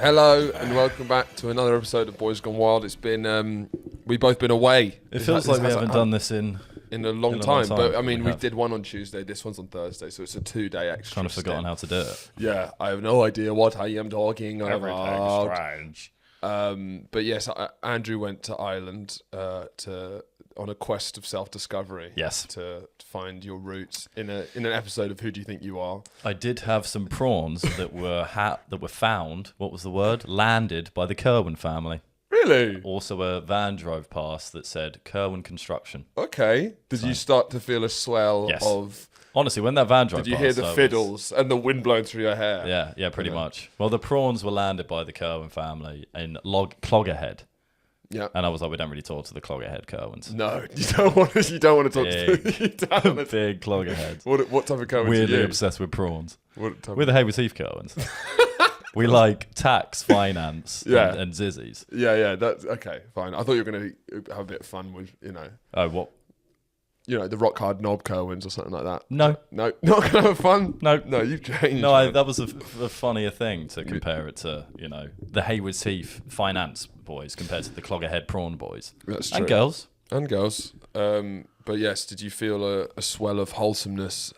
Hello and welcome back to another episode of Boys Gone Wild. It's been we've both been away. It feels like we haven't done this in a long time. But I mean, we have. did one on Tuesday. This one's on Thursday, so it's a 2-day extra. Kind of forgotten how to do it. Yeah, I have no idea what I am talking about. Strange. But yes, Andrew went to Ireland on a quest of self-discovery. Yes. To find your roots in an episode of Who Do You Think You Are? I did have some prawns that were found. What was the word? Landed by the Kerwin family. Really? Also, a van drove past that said Kerwin Construction. Okay. Did you start to feel a swell of? Honestly, when that van drove past, did you hear the fiddles and the wind blowing through your hair? Yeah, pretty much. Well, the prawns were landed by the Kerwin family in Cloggerhead. Yeah, and I was like, we don't really talk to the Cloggerhead Kerwins. No, you don't want to talk to big Cloggerheads. What type of Kerwins? Weirdly obsessed with prawns. We're the Hayward Heath Kerwins. We like tax, finance, and zizzies. Yeah, that's okay. Fine. I thought you were going to have a bit of fun with, Oh, what? The rock hard knob Kerwins or something like that. No, not going to have fun. No, you've changed. No, that was a funnier thing to compare it to. The Hayward Heath finance boys compared to the Cloggerhead prawn boys. That's true. And girls. But yes, did you feel a swell of wholesomeness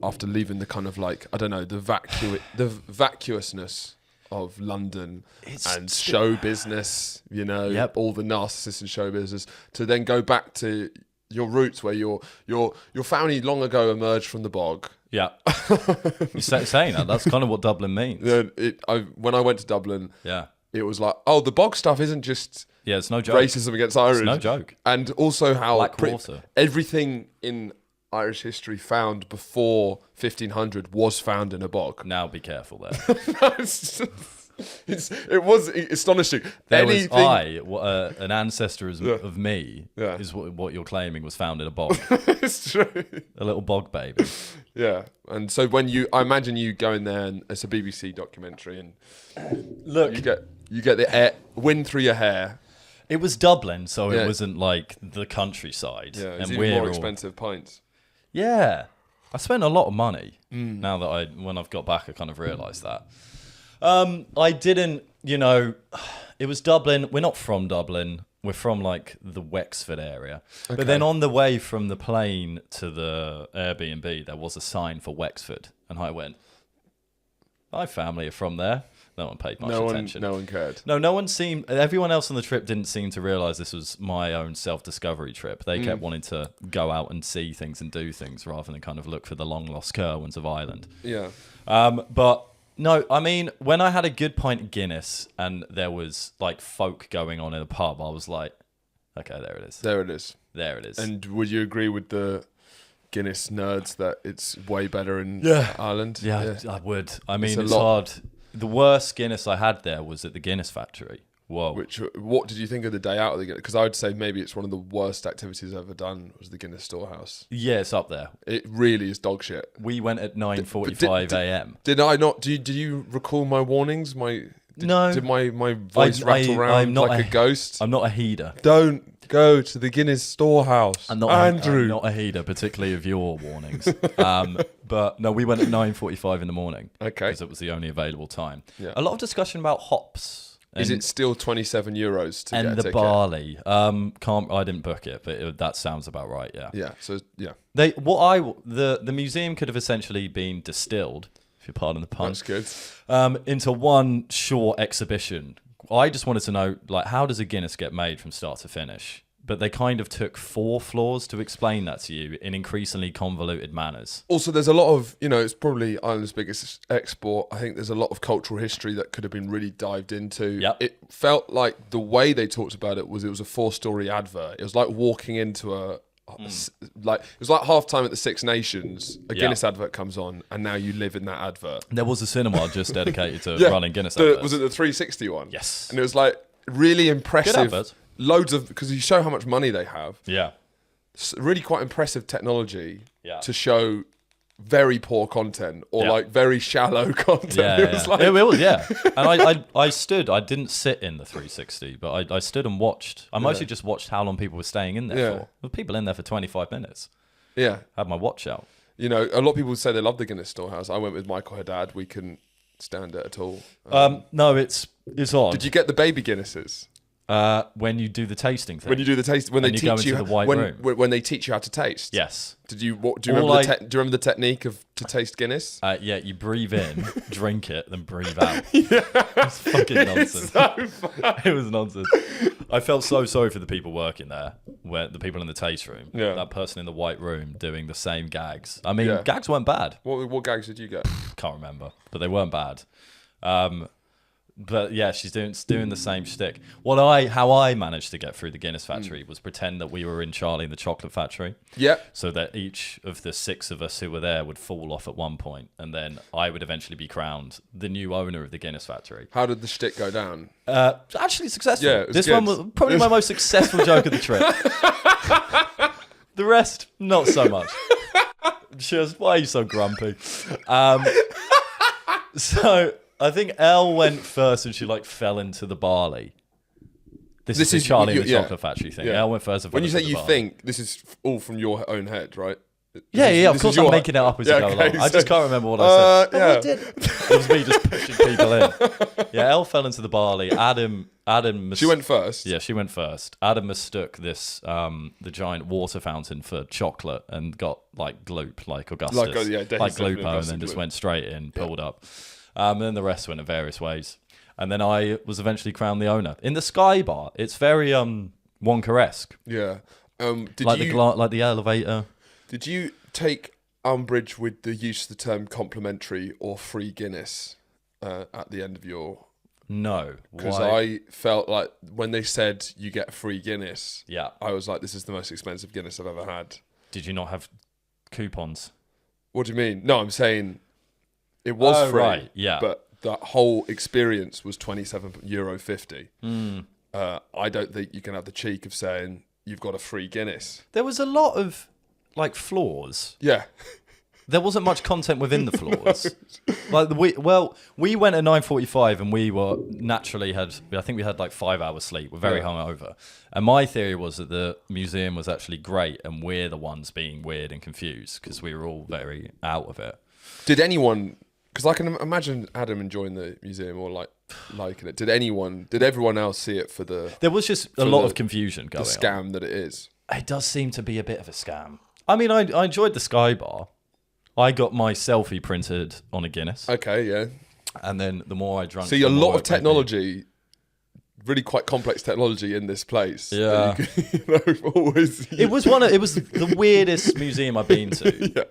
after leaving the kind of the vacuousness of London and show business? All the narcissists in show business, to then go back to your roots, where your family long ago emerged from the bog. Yeah, you're saying that. That's kind of what Dublin means. When I went to Dublin, it was like, oh, the bog stuff isn't just it's no joke. Racism against Irish. It's no joke. And also how water. Everything in Irish history found before 1500 was found in a bog. Now be careful there. It was astonishing. An ancestor of me is what you're claiming was found in a bog. It's true. A little bog baby. Yeah, and so I imagine you go in there, and it's a BBC documentary, and look, you get the wind through your hair. It was Dublin, so it wasn't like the countryside. Yeah, it's even more expensive pints. Yeah, I spent a lot of money. Now that when I've got back, I kind of realised that. I didn't, it was Dublin. We're not from Dublin. We're from like the Wexford area. Okay. But then on the way from the plane to the Airbnb, there was a sign for Wexford. And I went, my family are from there. No one paid much attention. No one cared. No one everyone else on the trip didn't seem to realise this was my own self-discovery trip. They kept wanting to go out and see things and do things rather than kind of look for the long-lost Kerwins of Ireland. Yeah. But no, I mean, when I had a good pint of Guinness and there was like folk going on in a pub, I was like, okay, there it is. There it is. And would you agree with the Guinness nerds that it's way better in Ireland? Yeah, I would. I mean, it's hard. The worst Guinness I had there was at the Guinness factory. Whoa. What did you think of the day out of the Guinness? Because I would say maybe it's one of the worst activities I've ever done was the Guinness Storehouse. Yeah, it's up there. It really is dog shit. We went at 9:45 a.m. Did I not? Did you recall my warnings? No. Did my voice rattle around like a ghost? I'm not a heeder. Don't go to the Guinness Storehouse. Andrew. I'm not a heeder, particularly of your warnings. But no, we went at 9:45 in the morning. Okay. Because it was the only available time. Yeah. A lot of discussion about hops. Is it still €27 to get a ticket? Barley? I didn't book it, but that sounds about right. Yeah. Yeah. So yeah. The museum could have essentially been distilled, if you pardon the pun. That's good. Into one short exhibition. I just wanted to know, like, how does a Guinness get made from start to finish? But they kind of took 4 floors to explain that to you in increasingly convoluted manners. Also, there's a lot of, it's probably Ireland's biggest export. I think there's a lot of cultural history that could have been really dived into. Yep. It felt like the way they talked about it was a 4-story advert. It was like walking into it was like half time at the Six Nations. A Guinness advert comes on, and now you live in that advert. There was a cinema just dedicated to running Guinness adverts. Was it the 360 one? Yes. And it was like really impressive. Good advert. Loads of, because you show how much money they have. Yeah. Really quite impressive technology to show very poor content or like very shallow content. It was. And I stood. I didn't sit in the 360, but I stood and watched. I mostly just watched how long people were staying in there for. There were people in there for 25 minutes. Yeah. I had my watch out. A lot of people say they love the Guinness Storehouse. I went with Michael Haddad. We couldn't stand it at all? No, it's on. Did you get the baby Guinnesses? When you do the tasting thing. When you do the taste, when they And you teach go into you the white when, room. when they teach you how to taste. Yes. Did you? Do you remember? Do you remember the technique to taste Guinness? Yeah, you breathe in, drink it, then breathe out. It's fucking nonsense. It was nonsense. I felt so sorry for the people working there, where the people in the taste room. Yeah. That person in the white room doing the same gags. I mean, gags weren't bad. What gags did you get? Can't remember, but they weren't bad. But yeah, she's doing the same shtick. How I managed to get through the Guinness factory was pretend that we were in Charlie and the Chocolate Factory. Yeah. So that each of the 6 of us who were there would fall off at one point, and then I would eventually be crowned the new owner of the Guinness factory. How did the shtick go down? Actually successful. Yeah, it was this good. one was probably my most successful joke of the trip. The rest, not so much. Just, why are you so grumpy? So I think Elle went first and she fell into the barley. This is the Charlie and the Chocolate Factory thing. Elle went first and when you say you barley. think, this is all from your own head, right? Yeah, of course I'm making it up as you go along. I just can't remember what I said. Yeah. It was me just pushing people in. Yeah, Elle fell into the barley. Adam She went first? Yeah, she went first. Adam mistook this, the giant water fountain for chocolate and got gloop, like Augustus. Like Glupo, and then just went straight in, pulled up. And then the rest went in various ways. And then I was eventually crowned the owner. In the Sky Bar, it's very Wonka-esque. Yeah. Like the elevator. Did you take umbrage with the use of the term complimentary or free Guinness at the end of your... No. Because I felt like when they said you get free Guinness, I was like, this is the most expensive Guinness I've ever had. Did you not have coupons? What do you mean? No, I'm saying it was free, right, yeah. But the whole experience was €27.50. I don't think you can have the cheek of saying you've got a free Guinness. There was a lot of flaws. Yeah. There wasn't much content within the floors. We went at 9:45 and we were naturally I think we had 5 hours sleep. We're very hungover. And my theory was that the museum was actually great and we're the ones being weird and confused because we were all very out of it. Did anyone, because I can imagine Adam enjoying the museum or liking it. Did everyone else see it for the... There was just a lot of confusion going on. The scam that it is. It does seem to be a bit of a scam. I mean, I enjoyed the Sky Bar. I got my selfie printed on a Guinness. Okay, yeah. And then the more I drank... See, a lot of technology, really quite complex technology in this place. Yeah. Always... It was the weirdest museum I've been to. Yeah.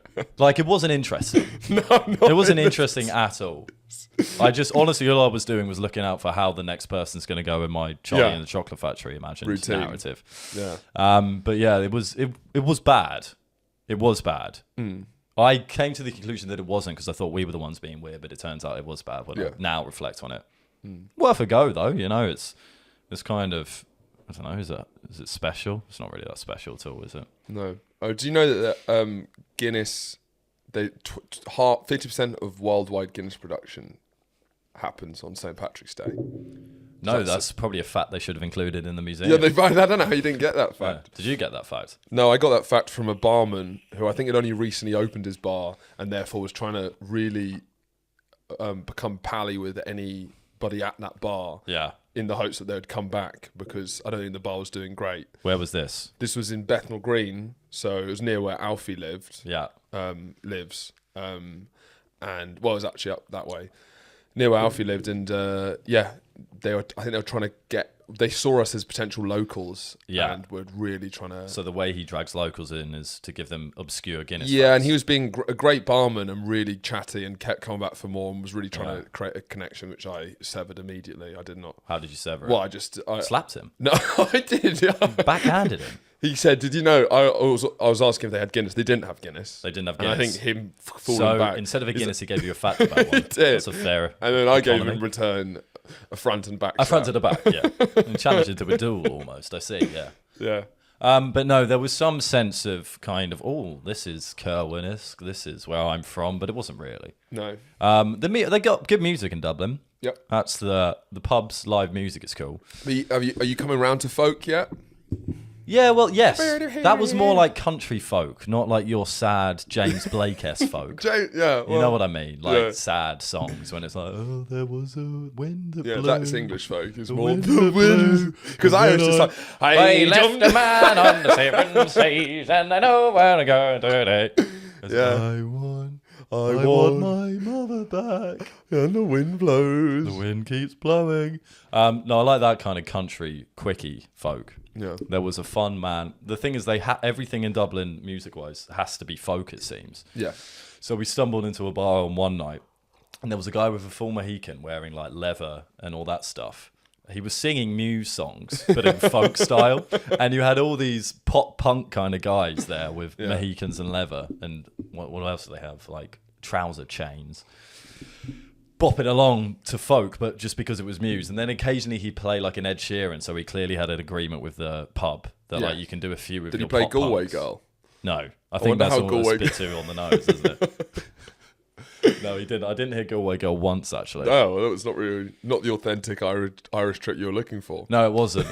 It wasn't interesting. No, it wasn't interesting at all. I just, honestly, all I was doing was looking out for how the next person's going to go in my Charlie and the Chocolate Factory narrative. Yeah. But yeah, it was bad. It was bad. I came to the conclusion that it wasn't because I thought we were the ones being weird, but it turns out it was bad when I now reflect on it. Worth a go though, it's kind of, I don't know, is it special? It's not really that special at all, is it? No. Oh, do you know that Guinness, 50% of worldwide Guinness production happens on St. Patrick's Day? No, that's probably a fact they should have included in the museum. Yeah, I don't know how you didn't get that fact. Yeah. Did you get that fact? No, I got that fact from a barman who I think had only recently opened his bar and therefore was trying to really become pally with anybody at that bar. Yeah. In the hopes that they would come back because I don't think the bar was doing great. Where was this? This was in Bethnal Green, so it was near where Alfie lives. Lives. And it was actually up that way. Near where Alfie lived, and I think they were trying to get. They saw us as potential locals, and were really trying to. So the way he drags locals in is to give them obscure Guinness. Yeah, and he was being a great barman and really chatty, and kept coming back for more, and was really trying to create a connection, which I severed immediately. I did not. How did you sever it? Well, I slapped him. No, I did. Yeah. Backhanded him. He said, "Did you know?" I was asking if they had Guinness. They didn't have Guinness. They didn't have Guinness. And I think him falling back. So instead of a Guinness, he gave you a fact about one. He did. That's a fair. And then I gave him in return a front and back. A front and a back, yeah. And challenged it to a duel almost. I see, yeah. Yeah. But no, there was some sense of kind of, this is Kerwin-esque. This is where I'm from, but it wasn't really. No. They got good music in Dublin. Yep. That's the pub's live music is cool. Are you coming round to folk yet? Yeah, well, yes. That was more like country folk, not like your sad James Blake-esque folk. Yeah, You know what I mean? Like sad songs when it's like, oh, there was a wind that blew. That's English folk. It's more wind the that wind. Because Irish is like, I left a man on the seven seas, and I know where to go today. Yeah. I want my mother back. And the wind blows. The wind keeps blowing. No, I like that kind of country quickie folk. Yeah. There was a fun man. The thing is, everything in Dublin, music-wise, has to be folk, it seems. Yeah. So we stumbled into a bar on one night, and there was a guy with a full Mohican wearing like leather and all that stuff. He was singing Muse songs, but in folk style. And you had all these pop punk kind of guys there with Mohicans and leather. And what else do they have? Like trouser chains. Bopping along to folk, but just because it was Muse. And then occasionally he'd play like an Ed Sheeran. So he clearly had an agreement with the pub that like you can do a few with Did your he play pop Galway punks. Girl? No. I think that's all a bit too on the nose, isn't it? No, he didn't. I didn't hear Galway Girl once, actually. Oh, well, that was not the authentic Irish trick you were looking for. No, it wasn't.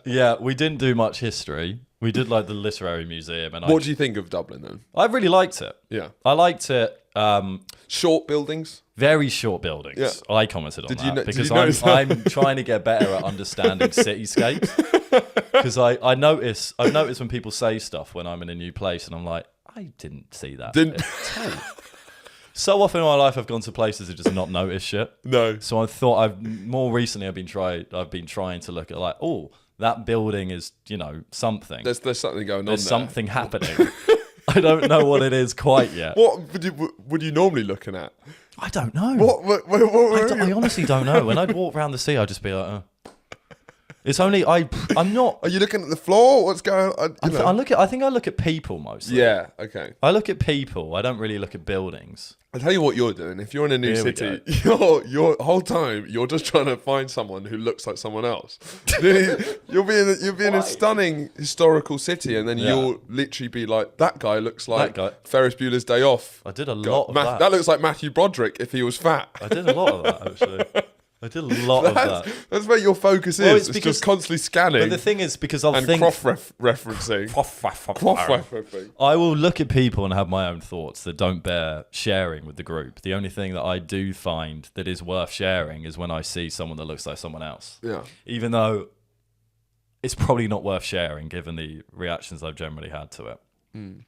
Yeah, we didn't do much history. We did like the literary museum, and what do you think of Dublin then? I really liked it. Yeah, I liked it. Short buildings, very short buildings. Yeah. I commented on that because I'm trying to get better at understanding cityscapes. Because I've noticed when people say stuff when I'm in a new place, and I'm like, I didn't see that. So often in my life, I've gone to places and just not noticed shit. No. So I thought more recently I've been trying to look at like, oh, that building is, something. There's something going on. There's something happening. I don't know what it is quite yet. What would you normally looking at? I don't know. What I honestly don't know. When I'd walk around the sea, I'd just be like, It's only I'm not. Are you looking at the floor? What's going on? I think I look at people mostly. Yeah. Okay. I look at people. I don't really look at buildings. I'll tell you what you're doing. If you're in a new city, your whole time you're just trying to find someone who looks like someone else. You'll be in a stunning historical city, and then you'll literally be like, that guy looks like Ferris Bueller's Day Off. I did a lot of that. That looks like Matthew Broderick if he was fat. I did a lot of that actually. I did a lot of that. That's where your focus is. It's just constantly scanning. But the thing is, because cross-referencing. I will look at people and have my own thoughts that don't bear sharing with the group. The only thing that I do find that is worth sharing is when I see someone that looks like someone else. Yeah. Even though it's probably not worth sharing given the reactions I've generally had to it. Mm.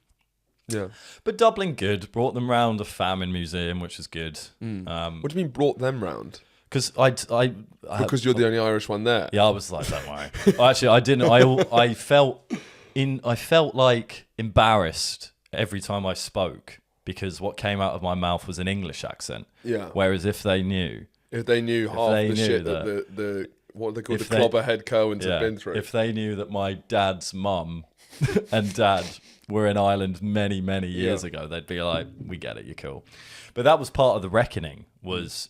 Yeah. But Dublin, good. Brought them round a famine museum, which is good. What do you mean brought them round? Because because you're the only Irish one there. Yeah, I was like, don't worry. Actually, I didn't. I felt like embarrassed every time I spoke because what came out of my mouth was an English accent. Yeah. Whereas if they knew half the shit that the what they call the clobberhead Cohens have been through. If they knew that my dad's mum and dad were in Ireland many, many years ago, they'd be like, we get it, you're cool. But that was part of the reckoning was,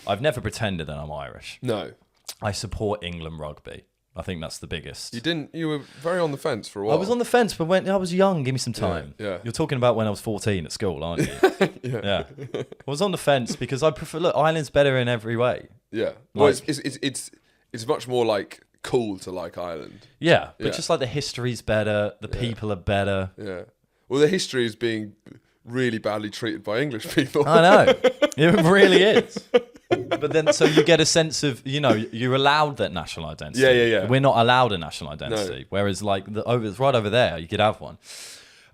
I've never pretended that I'm Irish. No. I support England rugby. I think that's the biggest. You were very on the fence for a while. I was on the fence, but when I was young, give me some time. Yeah. You're talking about when I was 14 at school, aren't you? Yeah. I was on the fence because I prefer, Ireland's better in every way. Yeah. Well, it's much more like cool to like Ireland. Yeah. But just like the history's better, the people are better. Yeah. Well, the history is being really badly treated by English people. I know. It really is. But then, so you get a sense of, you're allowed that national identity. Yeah. We're not allowed a national identity. No. Whereas, like, it's right over there, you could have one.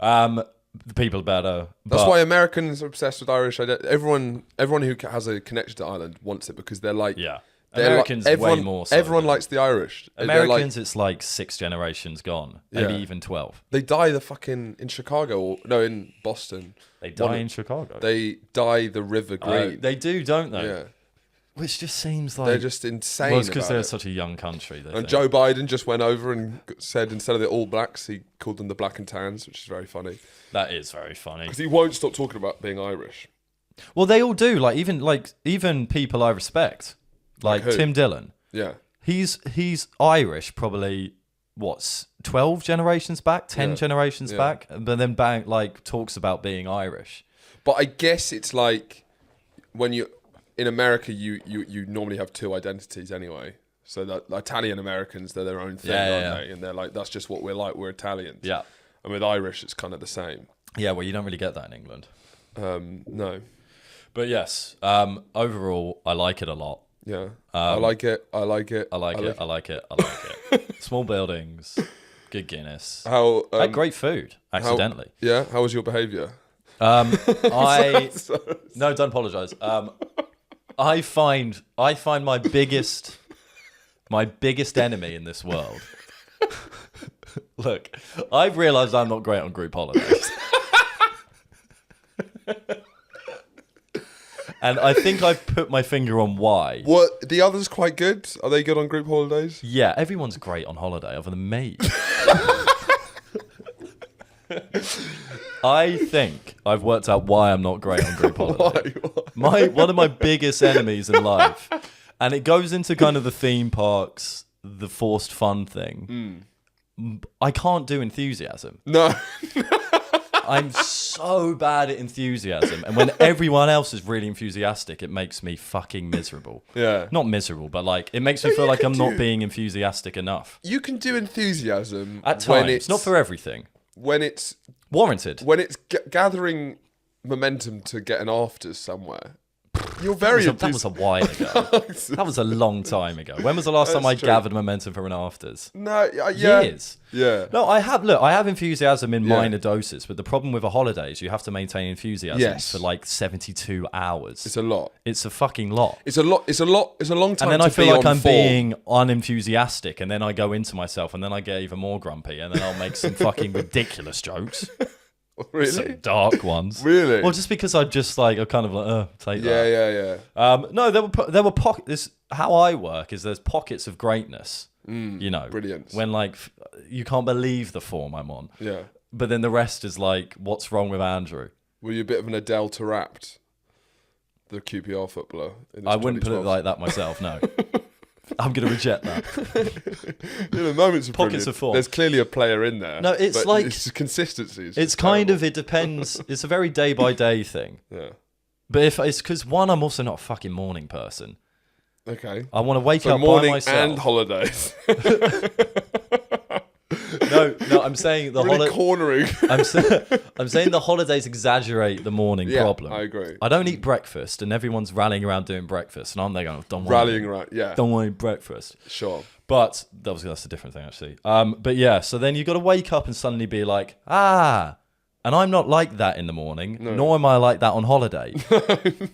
The people are better. That's why Americans are obsessed with Irish identity. Everyone who has a connection to Ireland wants it because they're like... Yeah. Americans way more so. Everyone likes the Irish. Americans, it's like 6 generations gone. Maybe even 12. They dye in Chicago, in Boston. They die in Chicago? They dye the river green. They do, don't they? Yeah. Which just seems like... They're just insane. Well, it's because they're such a young country. And Joe Biden just went over and said instead of the All Blacks, he called them the Black and Tans, which is very funny. That is very funny. Because he won't stop talking about being Irish. Well, they all do. Even people I respect. Like Tim Dillon. Yeah. He's Irish, probably, 12 generations back? 10 generations back? But then talks about being Irish. But I guess it's like when you... In America, you normally have 2 identities anyway. So that Italian Americans, they're their own thing, aren't they? And they're like, that's just what we're like. We're Italians. Yeah. And with Irish, it's kind of the same. Yeah, well, you don't really get that in England. No. But yes, overall, I like it a lot. Yeah. I like it. I like it. I like it. Small buildings, good Guinness. How had great food, accidentally. How was your behaviour? No, don't apologise. I find my biggest enemy in this world. Look, I've realised I'm not great on group holidays. And I think I've put my finger on why. What, the others quite good? Are they good on group holidays? Yeah, everyone's great on holiday other than me. I think I've worked out why I'm not great on group holiday. Why? One of my biggest enemies in life, and it goes into kind of the theme parks, the forced fun thing. I can't do enthusiasm. No. I'm so bad at enthusiasm, and when everyone else is really enthusiastic, it makes me fucking miserable. Yeah. Not miserable, but like it makes me feel like I'm not being enthusiastic enough. You can do enthusiasm At times, when it's not for everything. When it's Warranted. When it's gathering momentum to get an afters somewhere. You're very. That was a while ago. That was a long time ago. When was the last time I gathered momentum for an afters? No, yeah. Years. Yeah. No, I have enthusiasm in minor doses, but the problem with a holiday is you have to maintain enthusiasm for like 72 hours. It's a lot. It's a fucking lot. It's a lot. It's a long time. And then to I feel be like on I'm form. being unenthusiastic, and then I go into myself, and then I get even more grumpy, and then I'll make some fucking ridiculous jokes. Really? Some dark ones. Really? Well, just because I just like, I'm kind of like, take that. Yeah. No, there were pockets. How I work is there's pockets of greatness. You know, Brilliant. When like you can't believe the form I'm on. Yeah. But then the rest is like, what's wrong with Andrew? Were you a bit of an Adele to Rapt, the QPR footballer? I wouldn't put it like that myself. No. I'm going to reject that. In the moments of Pockets of form. There's clearly a player in there. No, it's but like it's consistency. It's kind of, it depends. It's a very day by day thing. Yeah. But if it's because I'm also not a fucking morning person. Okay. I want to wake up morning by myself. and holidays. No, I'm saying the really cornering. I'm saying the holidays exaggerate the morning problem. I agree. I don't eat breakfast, and everyone's rallying around doing breakfast, and I'm there going, don't want rallying around. Yeah. Don't want to eat breakfast. Sure. But that's a different thing actually. But yeah, so then you got to wake up and suddenly be like, and I'm not like that in the morning, nor am I like that on holiday.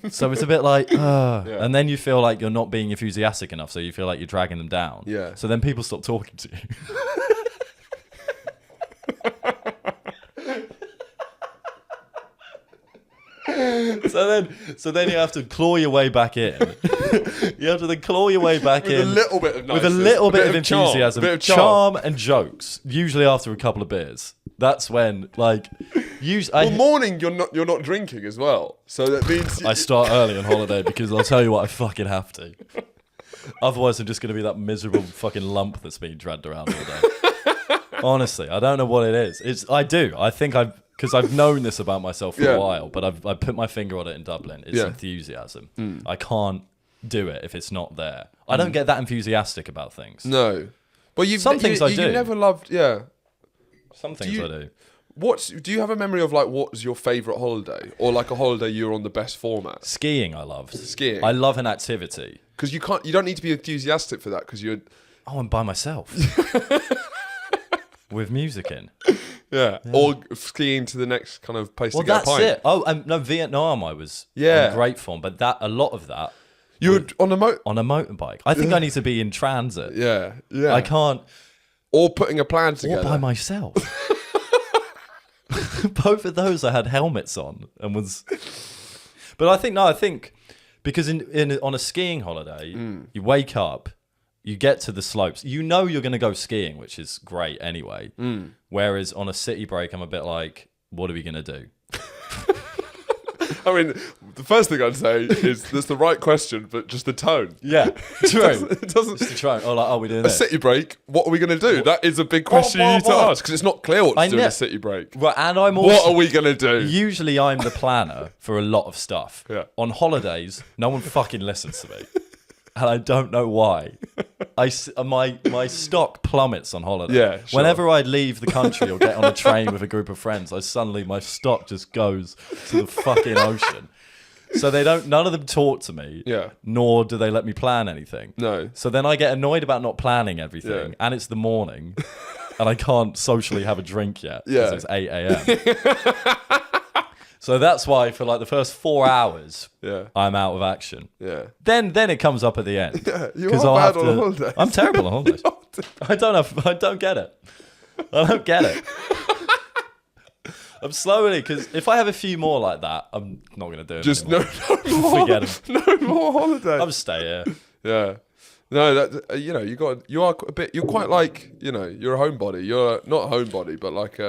So it's a bit like, and then you feel like you're not being enthusiastic enough, so you feel like you're dragging them down. Yeah. So then people stop talking to you. So then you have to claw your way back in. You have to then claw your way back in with a little bit of with a little bit of enthusiasm, bit of charm and jokes. Usually after a couple of beers. That's when like morning you're not drinking as well. So that means I start early on holiday because I'll tell you what, I fucking have to. Otherwise I'm just going to be that miserable fucking lump that's being dragged around all day. Honestly, I don't know what it is. I think because I've known this about myself for a while, but I've put my finger on it in Dublin. It's enthusiasm. I can't do it if it's not there. I don't get that enthusiastic about things. No. Well, some things I do. You never loved, Some things I do. Do you have a memory of like what was your favourite holiday, or like a holiday you were on the best form at? Skiing, I loved. Skiing. I love an activity because you don't need to be enthusiastic for that because you're. Oh, I'm by myself. With music in. Yeah. Or skiing to the next kind of place to get a pint. Well, that's it. Oh, no, Vietnam I was in great form, but a lot of that... You were on a motorbike. I think I need to be in transit. Yeah. I can't... Or putting a plan together. Or by myself. Both of those I had helmets on and was... But I think because on a skiing holiday, you wake up, you get to the slopes. You know you're going to go skiing, which is great anyway. Whereas on a city break, I'm a bit like, what are we going to do? I mean, the first thing I'd say is that's the right question, but just the tone. Yeah, true. It doesn't. Just to try. We doing a this? city break? What are we going to do? That is a big question you need to ask because it's not clear what to do in a city break. Right, and I'm also. What are we going to do? Usually, I'm the planner for a lot of stuff. Yeah. On holidays, no one fucking listens to me. and I don't know why. My stock plummets on holiday. Yeah, sure. Whenever I leave the country or get on a train with a group of friends, my stock just goes to the fucking ocean. So none of them talk to me, nor do they let me plan anything. No. So then I get annoyed about not planning everything, and it's the morning, and I can't socially have a drink yet because it's 8 a.m. So that's why for like the first 4 hours, I'm out of action. Yeah. Then it comes up at the end. Yeah, you are bad on holidays. I'm terrible on holidays. I don't get it. I don't get it. I'm slowly, because if I have a few more like that, I'm not going to do it. Just anymore. no more. Forget them. No more holidays. I'll stay here. Yeah. No, that you are a bit. You're quite like you're a homebody. You're not a homebody, but like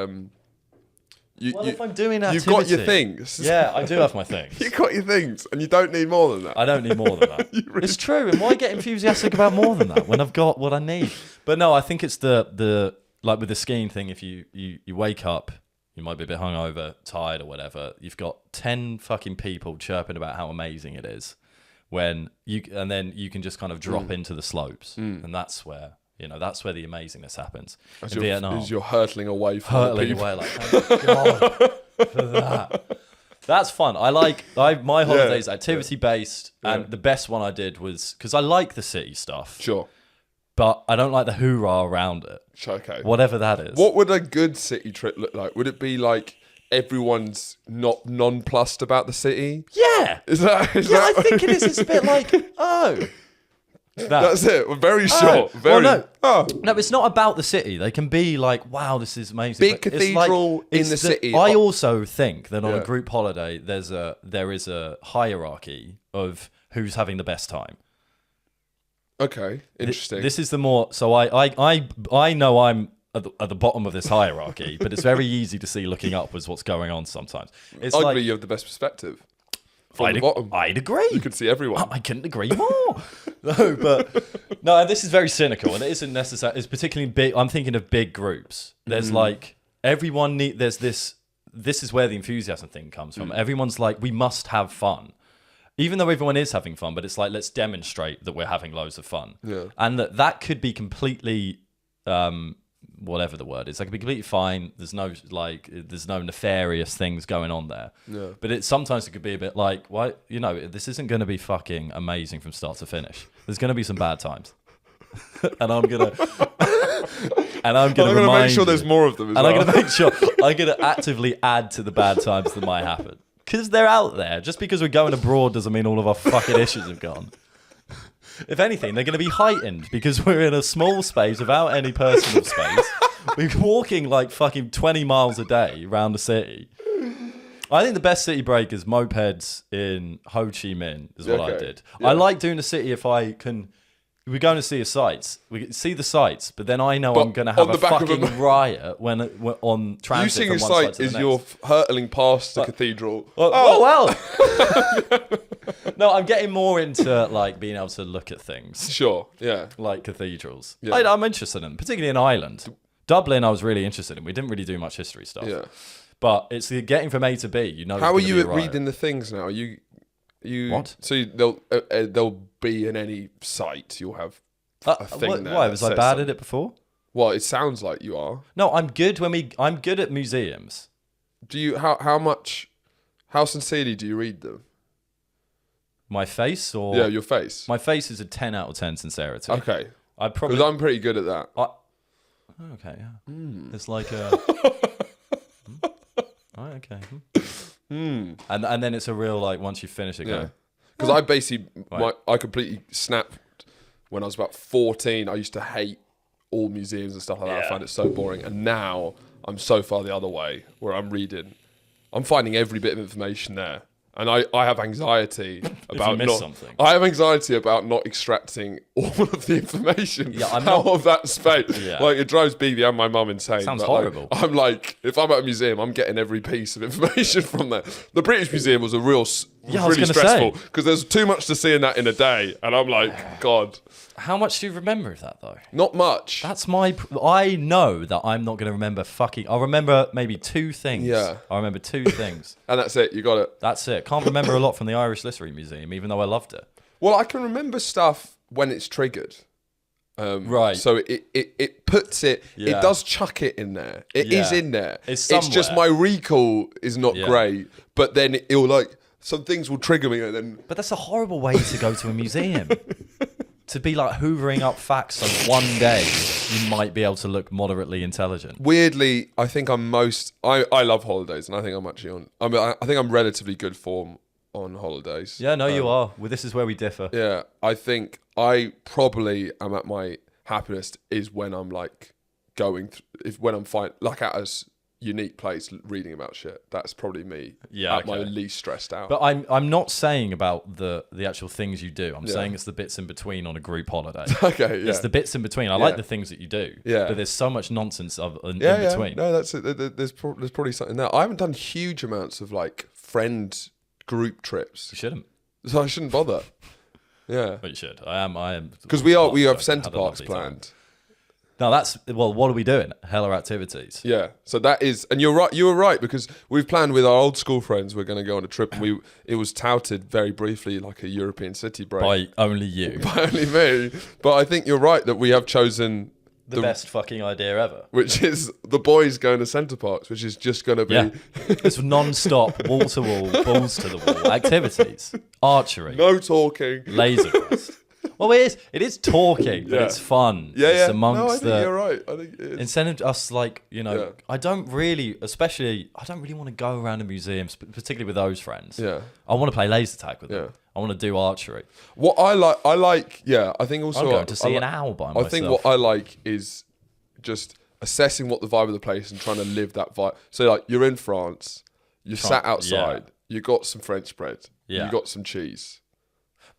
if I'm doing that, you've got your things. Yeah, I do have my things. You've got your things, and you don't need more than that. I don't need more than that. Really it's true. And why get enthusiastic about more than that when I've got what I need? But no, I think it's the like with the skiing thing. If you wake up, you might be a bit hungover, tired, or whatever. You've got 10 fucking people chirping about how amazing it is, and then you can just kind of drop into the slopes, and that's where the amazingness happens. In Vietnam, as you're hurtling away from like, thank God for that. That's fun. My holidays activity based, and the best one I did was because I like the city stuff. Sure. But I don't like the hoorah around it. Okay. Whatever that is. What would a good city trip look like? Would it be like everyone's not nonplussed about the city? Yeah. I think it is. It's a bit like, That's it. Very short. No, it's not about the city. They can be like, wow, this is amazing. Big cathedral in the city. I also think that on a group holiday, there is a hierarchy of who's having the best time. Okay, interesting. This is the more. So I know I'm at the bottom of this hierarchy, but it's very easy to see looking upwards what's going on sometimes. It's Arguably, you have the best perspective. From the bottom. I'd agree. You can see everyone. I couldn't agree more. No, this is very cynical, and it isn't necessary. It's particularly big. I'm thinking of big groups. There's like everyone there's this. This is where the enthusiasm thing comes from. Everyone's like, we must have fun. Even though everyone is having fun, but it's like, let's demonstrate that we're having loads of fun. Yeah. And that could be completely, whatever the word is, that could be completely fine. There's no nefarious things going on there. Yeah. But sometimes it could be a bit like, why, this isn't going to be fucking amazing from start to finish. There's going to be some bad times. and I'm going to make sure there's more of them as well. I'm going to make sure, I'm going to actively add to the bad times that might happen. Because they're out there. Just because we're going abroad doesn't mean all of our fucking issues have gone. If anything, they're going to be heightened because we're in a small space without any personal space. We're walking like fucking 20 miles a day around the city. I think the best city break is mopeds in Ho Chi Minh is what I did. Yeah. I like doing the city if I can... We're going to see the sights. We see the sights, but then I know I'm going to have a fucking riot when on transit from one side to the next. You're hurtling past the cathedral. Well. No, I'm getting more into like being able to look at things. Sure, yeah. Like cathedrals. Yeah. I'm interested in them, particularly in Ireland. Dublin, I was really interested in. We didn't really do much history stuff. Yeah. But it's the getting from A to B. How are you at reading the things now? Are you what? So they'll be in any site. You'll have a thing there. Why was I bad at it before? Well, it sounds like you are. No, I'm good I'm good at museums. Do you how sincerely do you read them? My face or your face. My face is a 10 out of 10 sincerity. Okay, because I'm pretty good at that. Okay, yeah. It's like a. Okay. And then it's a real like once you finish it, go. Because I basically I completely snapped when I was about 14. I used to hate all museums and stuff like that. I find it so boring, and now I'm so far the other way where I'm finding every bit of information there. And I have anxiety about something. I have anxiety about not extracting all of the information out of that space. Yeah. Like it drives Bibi and my mum insane. Sounds horrible. I'm like, if I'm at a museum, I'm getting every piece of information from there. The British Museum was really stressful because there's too much to see in that in a day, and I'm like, God. How much do you remember of that though? Not much. I know that I'm not going to remember I'll remember maybe 2 things. Yeah. I remember 2 things. And that's it. You got it. That's it. Can't remember a lot from the Irish Literary Museum, even though I loved it. Well, I can remember stuff when it's triggered. Right. So it puts it. Yeah. It does chuck it in there. It is in there. It's just my recall is not great. But then it'll like some things will trigger me, and then. But that's a horrible way to go to a museum. To be like hoovering up facts so one day you might be able to look moderately intelligent. Weirdly, I think I'm I love holidays, and I think I'm actually on. I think I'm relatively good form on holidays. Yeah, no, you are. Well, this is where we differ. Yeah, I think I probably am at my happiest is when I'm like when I'm fine, like at a unique place reading about shit. That's probably me. Yeah, at my least stressed out. But I'm not saying about the actual things you do. I'm saying it's the bits in between on a group holiday. Okay, yeah. It's the bits in between. I like the things that you do. Yeah. But there's so much nonsense in between. No, that's it. There's probably something there. I haven't done huge amounts of like friend group trips. You shouldn't. So I shouldn't bother. Yeah. But you should. I am. Because we have Centre Parcs planned. No, what are we doing? Hella activities. Yeah. So that is, and you're right. You were right, because we've planned with our old school friends. We're going to go on a trip. And it was touted very briefly like a European city break by only you. By only me. But I think you're right that we have chosen the best fucking idea ever, which is the boys going to Centre Parcs, which is just going to be it's non-stop, wall-to-wall, balls-to-the-wall activities, archery, no talking, laser quest. Well, it is talking, but it's fun. Yeah, it's yeah. amongst I think you're right. I think it is. Instead of us, like, I don't really want to go around the museums, particularly with those friends. Yeah. I want to play laser tag with them. I want to do archery. What I like, I think also... I'm going to see an owl by myself. I think what I like is just assessing what the vibe of the place and trying to live that vibe. So, like, you're in France, you're sat outside, you got some French bread, you got some cheese.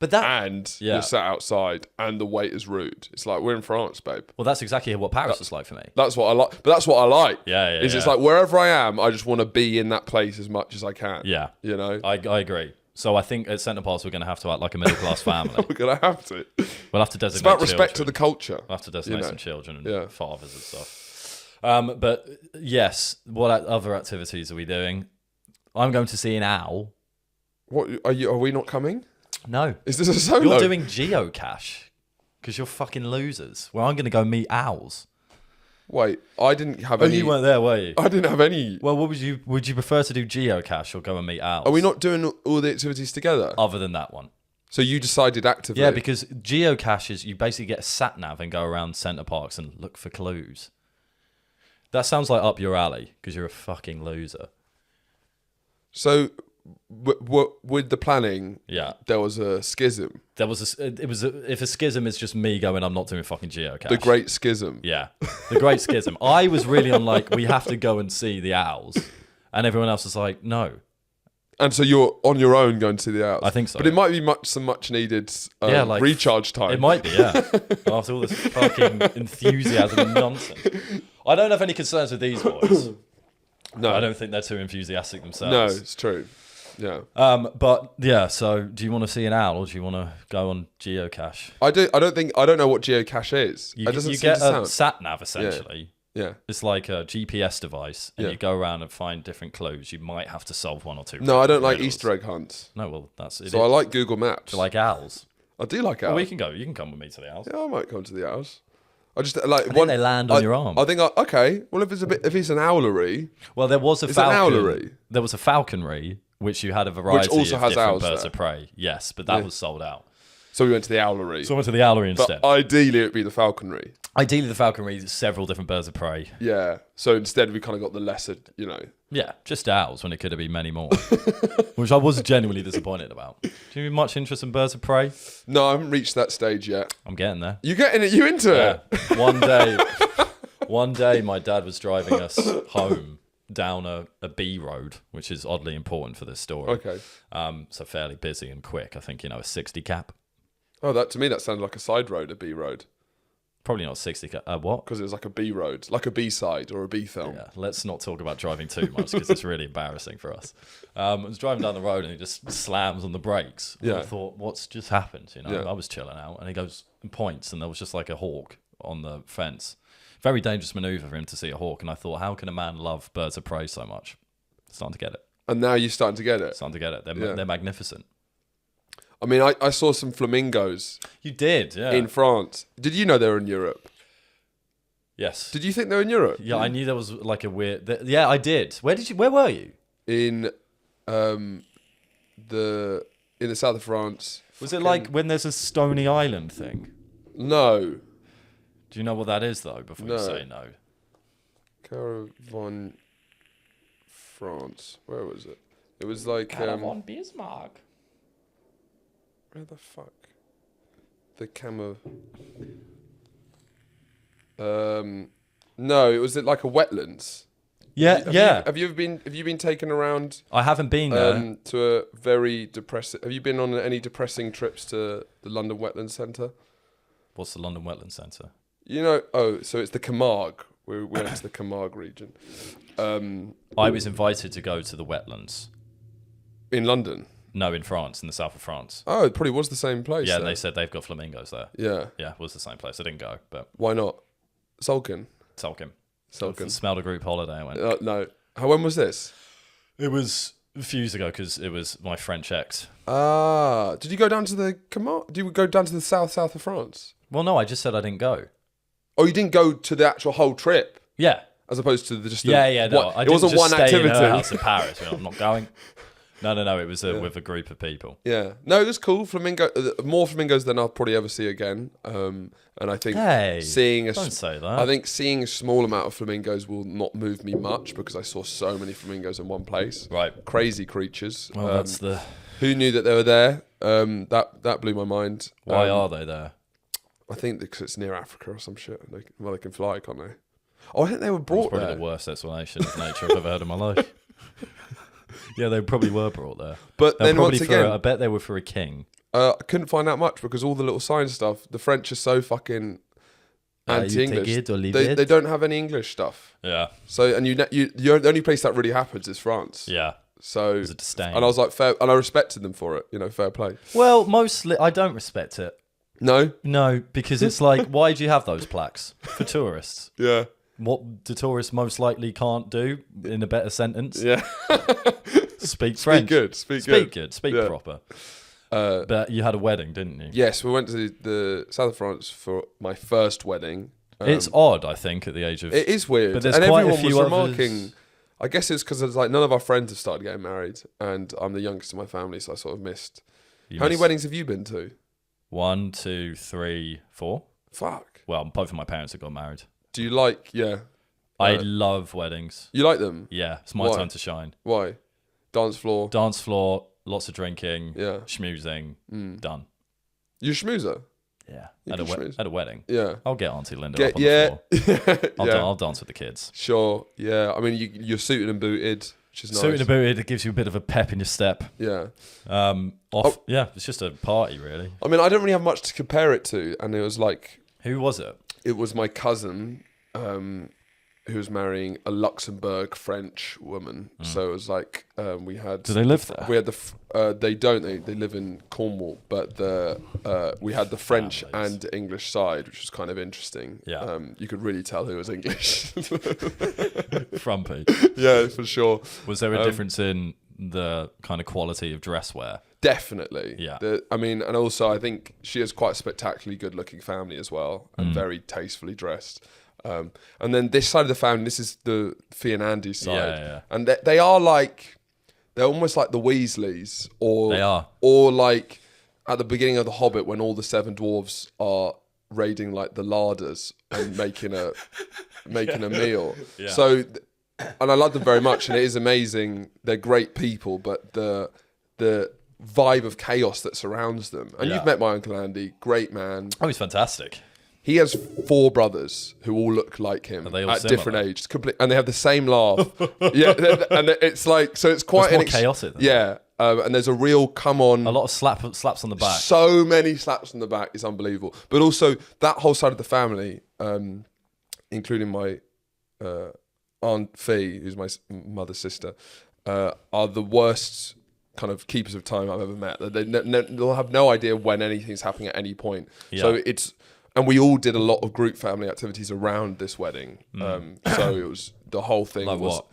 But you're sat outside and the waiter's rude. It's like, we're in France, babe. Well, that's exactly what Paris was like for me. That's what I like. But that's what I like. Yeah. It's like wherever I am, I just want to be in that place as much as I can. Yeah. You know? I agree. So I think at Centre Parcs we're going to have to act like a middle-class family. We're going to have to. We'll have to designate It's about respect children. to the culture. We'll have to designate some children and fathers and stuff. But yes, what other activities are we doing? I'm going to see an owl. What are we not coming? No. Is this a solo? You're doing geocache because you're fucking losers. Well, I'm going to go meet owls. Wait, I didn't have any... you weren't there, were you? I didn't have any... Well, what would you prefer to do geocache or go and meet owls? Are we not doing all the activities together? Other than that one. So you decided actively? Yeah, because geocache is you basically get a sat-nav and go around Centre Parcs and look for clues. That sounds like up your alley because you're a fucking loser. So... with the planning, there was a schism. If a schism is just me going, I'm not doing fucking geocache. The Great Schism. Yeah, the Great Schism. I was really on like, we have to go and see the owls, and everyone else was like, no. And so you're on your own going to see the owls. I think so. But it might be some much needed recharge time. It might be, yeah. After all this fucking enthusiasm and nonsense. I don't have any concerns with these boys. No. I don't think they're too enthusiastic themselves. No, it's true. Yeah. But yeah, so do you want to see an owl or do you want to go on geocache? I don't know what geocache is. You get a sat nav essentially. Yeah. It's like a GPS device and you go around and find different clues. You might have to solve one or two. No, I don't like Easter egg hunts. No, well that's it. So I like Google Maps. You like owls? I do like owls. Well, we can go. You can come with me to the owls. Yeah, I might come to the owls. I think they land on your arm. I think okay. Well, if it's an owlery. Well, there was a falcon. An owlery. There was a falconry, which you had a variety which also of has different owls birds there. of prey. Yes, but that was sold out. So we went to the owlery. So I went to the owlery instead. But ideally, it'd be the falconry. Ideally, the falconry is several different birds of prey. Yeah. So instead, we kind of got the lesser, Yeah, just owls when it could have been many more. Which I was genuinely disappointed about. Do you have much interest in birds of prey? No, I haven't reached that stage yet. I'm getting there. You getting it? You into it? One day, my dad was driving us home down a B road, which is oddly important for this story. Okay. So fairly busy and quick. I think, a 60 cap. Oh, to me, that sounded like a side road, a B road. Probably not 60 cap. What? Because it was like a B road, like a B side or a B film. Yeah, let's not talk about driving too much because it's really embarrassing for us. I was driving down the road and he just slams on the brakes. And I thought, what's just happened? I was chilling out and he goes and points and there was just like a hawk on the fence. Very dangerous maneuver for him to see a hawk. And I thought, how can a man love birds of prey so much? Starting to get it. And now you're starting to get it. Starting to get it. They're magnificent. I mean, I saw some flamingos You did, yeah. in France. Did you know they were in Europe? Yes. Did you think they were in Europe? Yeah, I knew there was like a weird. Yeah, I did. Where were you? In the south of France. Was it like when there's a Stony Island thing? No. Do you know what that is though? Before you No. say no. Caravan, France. Where was it? It was like Caravan Bismarck. where the fuck? The Camo. No, it was like a wetlands. Yeah, yeah. Have you been taken around I haven't been there. to a very depressing? Have you been on any depressing trips to the London Wetlands Centre? What's the London Wetland Centre? You know, so it's the Camargue. We went to the Camargue region. I was invited to go to the wetlands. In London? No, in France, in the south of France. Oh, it probably was the same place. Yeah, then. they said they've got flamingos there. Yeah. Yeah, it was the same place. I didn't go, but Why not? Sulkin. Sulkin. Sulkin. Smelled a group holiday. I went. No. When was this? It was a few years ago because it was my French ex. Ah, did you go down to the Camargue? Did you go down to the south of France? Well, no, I just said I didn't go. Oh, you didn't go to the actual whole trip, Yeah. as opposed to the just. Yeah. No, I it didn't wasn't just one stay activity. in her house in Paris. I'm not going. No. It was with a group of people. Yeah, no, it was cool. Flamingo, more flamingos than I'll probably ever see again. And I think Don't say that. I think seeing a small amount of flamingos will not move me much because I saw so many flamingos in one place. Right. Crazy creatures. Well, that's the. Who knew that they were there? That blew my mind. Why are they there? I think because it's near Africa or some shit. They can fly, can't they? Oh, I think they were brought Probably there. the worst explanation of nature I've ever heard in my life. Yeah, they probably were brought there. But then once again, I bet they were for a king. I couldn't find out much because all the little sign stuff. The French are so fucking anti-English. You take it or leave They it. don't have any English stuff. Yeah. So and the only place that really happens is France. Yeah. So It was a disdain. and I was like fair, and I respected them for it. Fair play. Well, mostly I don't respect it. No. No, because it's like, why do you have those plaques for tourists? Yeah. What do tourists most likely can't do in a better sentence? Yeah. Speak French. Speak good. Speak Yeah. proper. But you had a wedding, didn't you? Yes, we went to the south of France for my first wedding. It's odd, I think, at the age of... It is weird, But there's and quite a everyone was few remarking. others. I guess it's because like none of our friends have started getting married, and I'm the youngest in my family, so I sort of missed. How many weddings have you been to? 1, 2, 3, 4. Fuck. Well, both of my parents have got married. Do you like? Yeah. I love weddings. You like them? Yeah, it's my Why? time to shine. Why? Dance floor. Dance floor, lots of drinking, Yeah. schmoozing, done. You a schmoozer? Yeah, You at can schmooze. a wedding. Yeah. I'll get Auntie Linda up on Yeah. the floor. Yeah. I'll dance with the kids. Sure. Yeah. I mean, you're suited and booted, which is nice. Suited and booted, it gives you a bit of a pep in your step. Yeah. Yeah, it's just a party, really. I mean, I don't really have much to compare it to, and it was like Who was it? it was my cousin who was marrying a Luxembourg French woman. So it was like we had. Do they live there? We had they don't. They live in Cornwall, but we had the French Families. and English side, which was kind of interesting. Yeah. You could really tell who was English. Frumpy. Yeah, for sure. Was there a difference in the kind of quality of dress wear? Definitely. Yeah. And also I think she has quite a spectacularly good-looking family as well, and very tastefully dressed. And then this side of the family, this is the Fee and Andy side, Yeah. and they're almost like the Weasleys, or They are. or like at the beginning of the Hobbit when all the seven dwarves are raiding like the larders and making a meal. Yeah. So, and I love them very much, and it is amazing. They're great people, but the vibe of chaos that surrounds them. And Yeah. you've met my Uncle Andy, great man. Oh, he's fantastic. He has 4 brothers who all look like him Are they all at similar? different ages, and they have the same laugh. Yeah, and it's like, so it's quite It's more chaotic than yeah, and there's a real come on. A lot of slaps on the back. So many slaps on the back is unbelievable. But also that whole side of the family, including my Aunt Fee, who's my mother's sister, are the worst kind of keepers of time I've ever met. They'll have no idea when anything's happening at any point. Yeah. So and we all did a lot of group family activities around this wedding. So it was the whole thing Like was. what?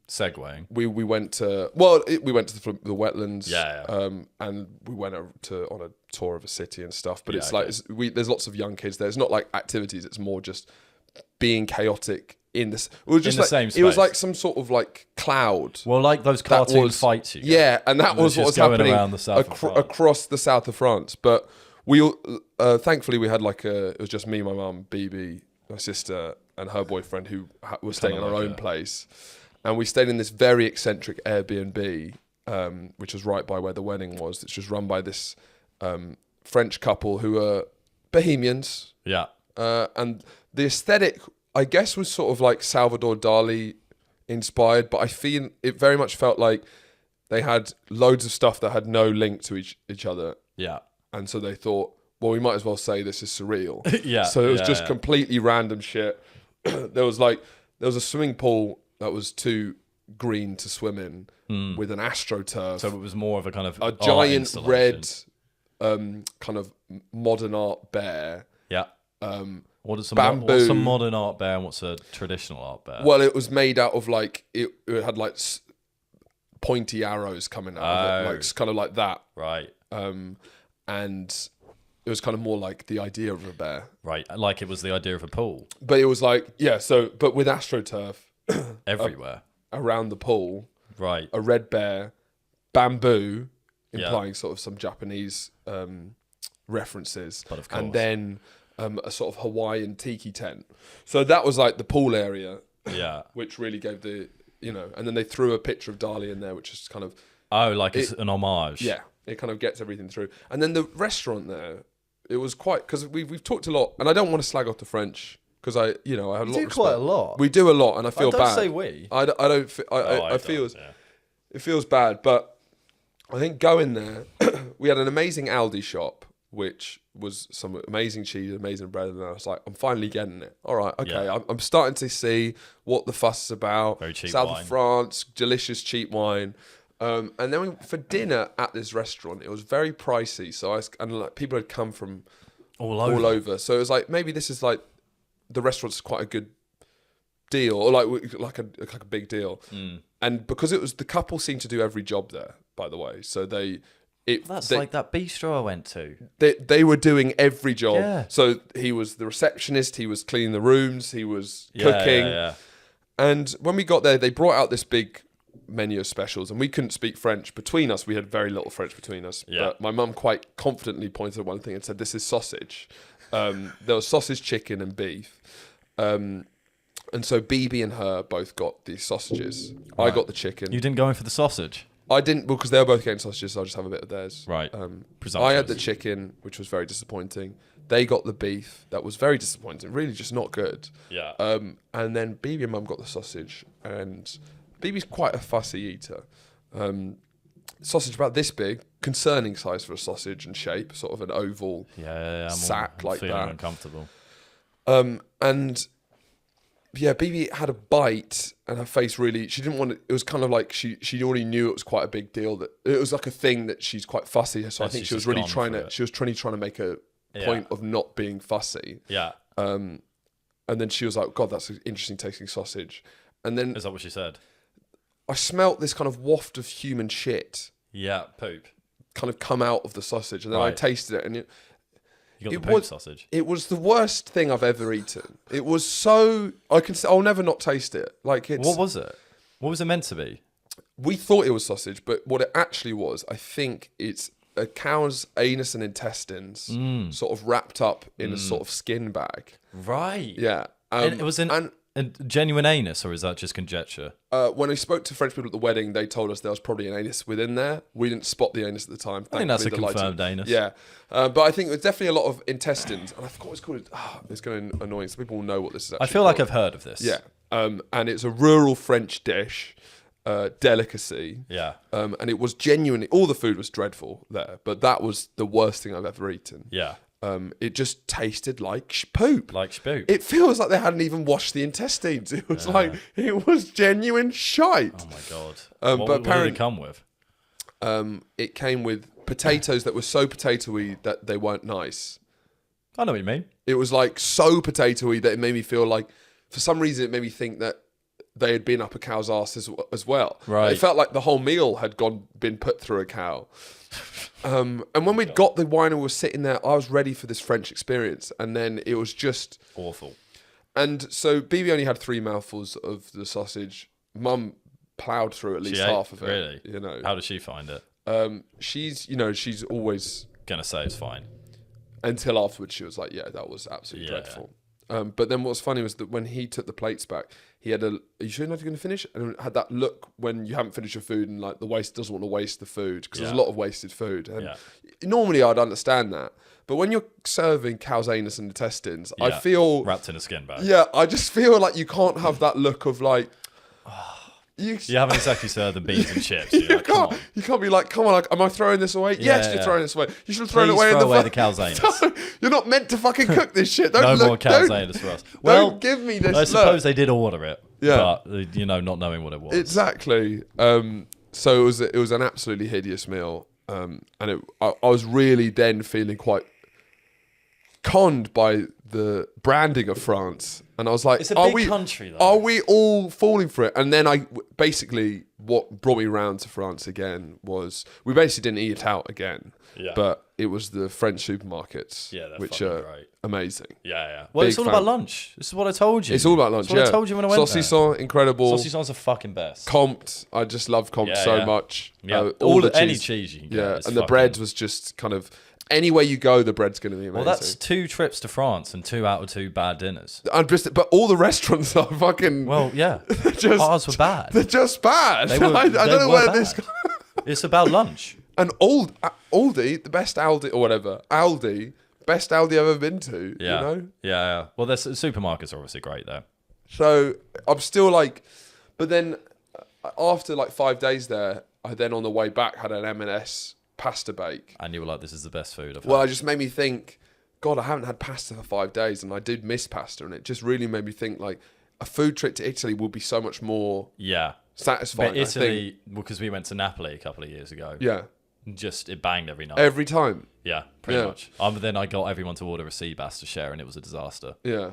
Segueing. we went to we went to the wetlands. And we went on a tour of a city and stuff. But it's like there's lots of young kids there. It's not like activities. It's more just being chaotic in this. It was just in the like same space. It was like some sort of like cloud. Well, like those cartoon fights you get. Yeah, and that was what was happening around the south across the south of France. But we all, thankfully we had it was just me, my mum, BB, my sister, and her boyfriend who was staying in our own place. And we stayed in this very eccentric Airbnb, which was right by where the wedding was. It's just run by this French couple who are Bohemians. Yeah. And the aesthetic, I guess, was sort of like Salvador Dali inspired, but I feel it very much felt like they had loads of stuff that had no link to each other. Yeah. And so they thought, well, we might as well say this is surreal. Yeah. So it was just completely random shit. There was a swimming pool that was too green to swim in with an AstroTurf. So it was more of a kind of a giant red kind of modern art bear. Yeah. What's a modern art bear and what's a traditional art bear? Well, it was made out of it had like pointy arrows coming out of it, like kind of like that. Right. And it was kind of more like the idea of a bear. Right. Like it was the idea of a pool. But it was like, but with AstroTurf everywhere around the pool. Right. A red bear, bamboo, implying sort of some Japanese references. But of course. And then a sort of Hawaiian tiki tent. So that was like the pool area. Yeah. Which really gave and then they threw a picture of Dali in there, which is kind of... Oh, like it's an homage. Yeah. It kind of gets everything through. And then the restaurant there, it was quite... Because we've talked a lot, and I don't want to slag off the French, because I had a lot of respect. Quite a lot. We do a lot, and I feel bad. Don't say we. I don't... I feel... It feels bad, but I think going there, we had an amazing Aldi shop, which was some amazing cheese, amazing bread, and I was like, I'm finally getting it. All right, okay, yeah. I'm starting to see what the fuss is about. Very cheap South wine. of France, delicious cheap wine. And then for dinner at this restaurant, it was very pricey. So people had come from all over. So it was like, maybe this is like, the restaurant's quite a good deal, or like a big deal. And because it was, the couple seemed to do every job there, by the way. So that's like that bistro I went to. They were doing every job. Yeah. So he was the receptionist, he was cleaning the rooms, he was cooking. Yeah. And when we got there, they brought out this big menu of specials, and we couldn't speak French. Between us, we had very little French between us. Yeah. But my mum quite confidently pointed at one thing and said, "This is sausage." There was sausage, chicken, and beef. And so BB and her both got the sausages. Right. I got the chicken. You didn't go in for the sausage? I didn't, because they were both getting sausages, so I'll just have a bit of theirs. Right. I had the chicken, which was very disappointing. They got the beef. That was very disappointing. Really just not good. Yeah. And then BB and Mum got the sausage. And BB's quite a fussy eater. Sausage about this big, concerning size for a sausage and shape, sort of an oval sack like that. Feeling uncomfortable. And yeah, BB had a bite, and her face really, she didn't want it. It was kind of like she already knew it was quite a big deal, that it was like a thing that she's quite fussy. So I think she was really trying to make a point of not being fussy. Yeah. And then she was like, "God, that's an interesting tasting sausage." And then is that what she said? I smelt this kind of waft of human shit. Yeah, poop. Kind of come out of the sausage, and then I tasted it, and you got the poop sausage. It was the worst thing I've ever eaten. It was so... I'll never not taste it. What was it? What was it meant to be? We thought it was sausage, but what it actually was, I think it's a cow's anus and intestines sort of wrapped up in a sort of skin bag. Right. Yeah. And it was a genuine anus, or is that just conjecture? When we spoke to French people at the wedding, they told us there was probably an anus within there. We didn't spot the anus at the time. I think that's a confirmed anus. Yeah. But I think there's definitely a lot of intestines. And I forgot what it's called. It's going to annoy some people will know what this is actually I feel like I've heard of this. Yeah. And it's a rural French dish, delicacy. Yeah. And it was genuinely, all the food was dreadful there, but that was the worst thing I've ever eaten. Yeah. It just tasted like poop. Like spoop. It feels like they hadn't even washed the intestines. It was it was genuine shite. Oh my God. What did it come with? It came with potatoes that were so potatoey that they weren't nice. I know what you mean. It was like so potatoey that it made me feel like, for some reason, it made me think that they had been up a cow's arse as well. Right. It felt like the whole meal had been put through a cow. And when we'd got the wine and we were sitting there, I was ready for this French experience. And then it was just... awful. And so BB only had 3 mouthfuls of the sausage. Mum ploughed through at least half of it. Really? You know. How does she find it? She's always... Gonna say it's fine. Until afterwards, she was like, yeah, that was absolutely dreadful. But then what's funny was that when he took the plates back, he had are you sure you're not going to finish? And had that look when you haven't finished your food and like the waste doesn't want to waste the food because there's a lot of wasted food. And normally I'd understand that. But when you're serving cow's anus and intestines, I feel... wrapped in a skin bag. Yeah, I just feel like you can't have that look of like... You haven't exactly served the beans and chips. You can't be like, come on, am I throwing this away? Yes, you're throwing this away. You should have thrown it away throw in the away the cow's anus. You're not meant to fucking cook this shit. No more cow's anus for us. Well, don't give me this. I suppose they did order it. Yeah. But, not knowing what it was. Exactly. So it was an absolutely hideous meal. And I was really then feeling quite conned by the branding of France. And I was like, it's a big country, though. Are we all falling for it? And then what brought me around to France again was, we basically didn't eat out again. Yeah. But it was the French supermarkets, which are great. Amazing. Yeah. Well, it's all about lunch. This is what I told you. It's all about lunch, That's what I told you when I went there. Saucisson, incredible. Saucisson's the fucking best. Comte, I just love Comte so much. Yeah, any cheese you can get. Yeah, and the bread was just kind of... Anywhere you go, the bread's going to be amazing. Well, that's 2 trips to France and 2 out of 2 bad dinners. But all the restaurants are fucking... Well, yeah. Ours were bad. They're just bad. I don't know where this... It's about lunch. And Aldi, the best Aldi, or whatever, Aldi, best Aldi I've ever been to, you know? Yeah. Well, the supermarkets are obviously great there. So I'm still like... But then after like 5 days there, I then on the way back had an M&S pasta bake. And you were like, this is the best food I've had. Well, it just made me think, God, I haven't had pasta for 5 days, and I did miss pasta, and it just really made me think, like, a food trip to Italy would be so much more satisfying. But Italy, because we went to Napoli a couple of years ago. Yeah. It banged every night. Every time. Yeah, pretty much. Then I got everyone to order a sea bass to share, and it was a disaster. Yeah.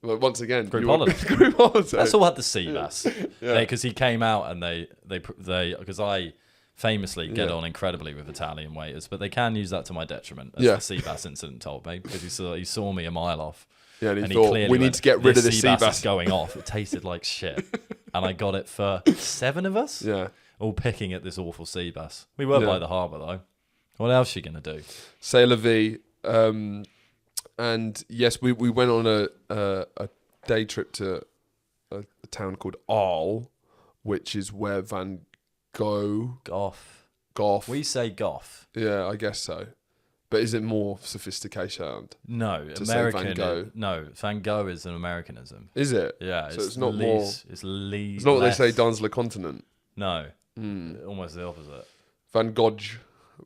Well, once again, group holiday. Group holiday. That's all had the sea bass. Because he came out and they because I famously get on incredibly with Italian waiters, but they can use that to my detriment, as the sea bass incident told me, because he saw me a mile off. Yeah, and he thought, we need to get rid of the sea bass. Going off. It tasted like shit. And I got it for 7 of us. Yeah. All picking at this awful sea bass. We were by the harbour, though. What else are you going to do? C'est la vie. And yes, we went on a day trip to a town called Arles, which is where Van Gogh... Gough. We say Gough. Yeah, I guess so. But is it more sophisticated? No, American. Van Gogh? No, Van Gogh is an Americanism. Is it? Yeah. So it's not more... It's not what they say, dans le continent. No. Almost the opposite. Van Gogh.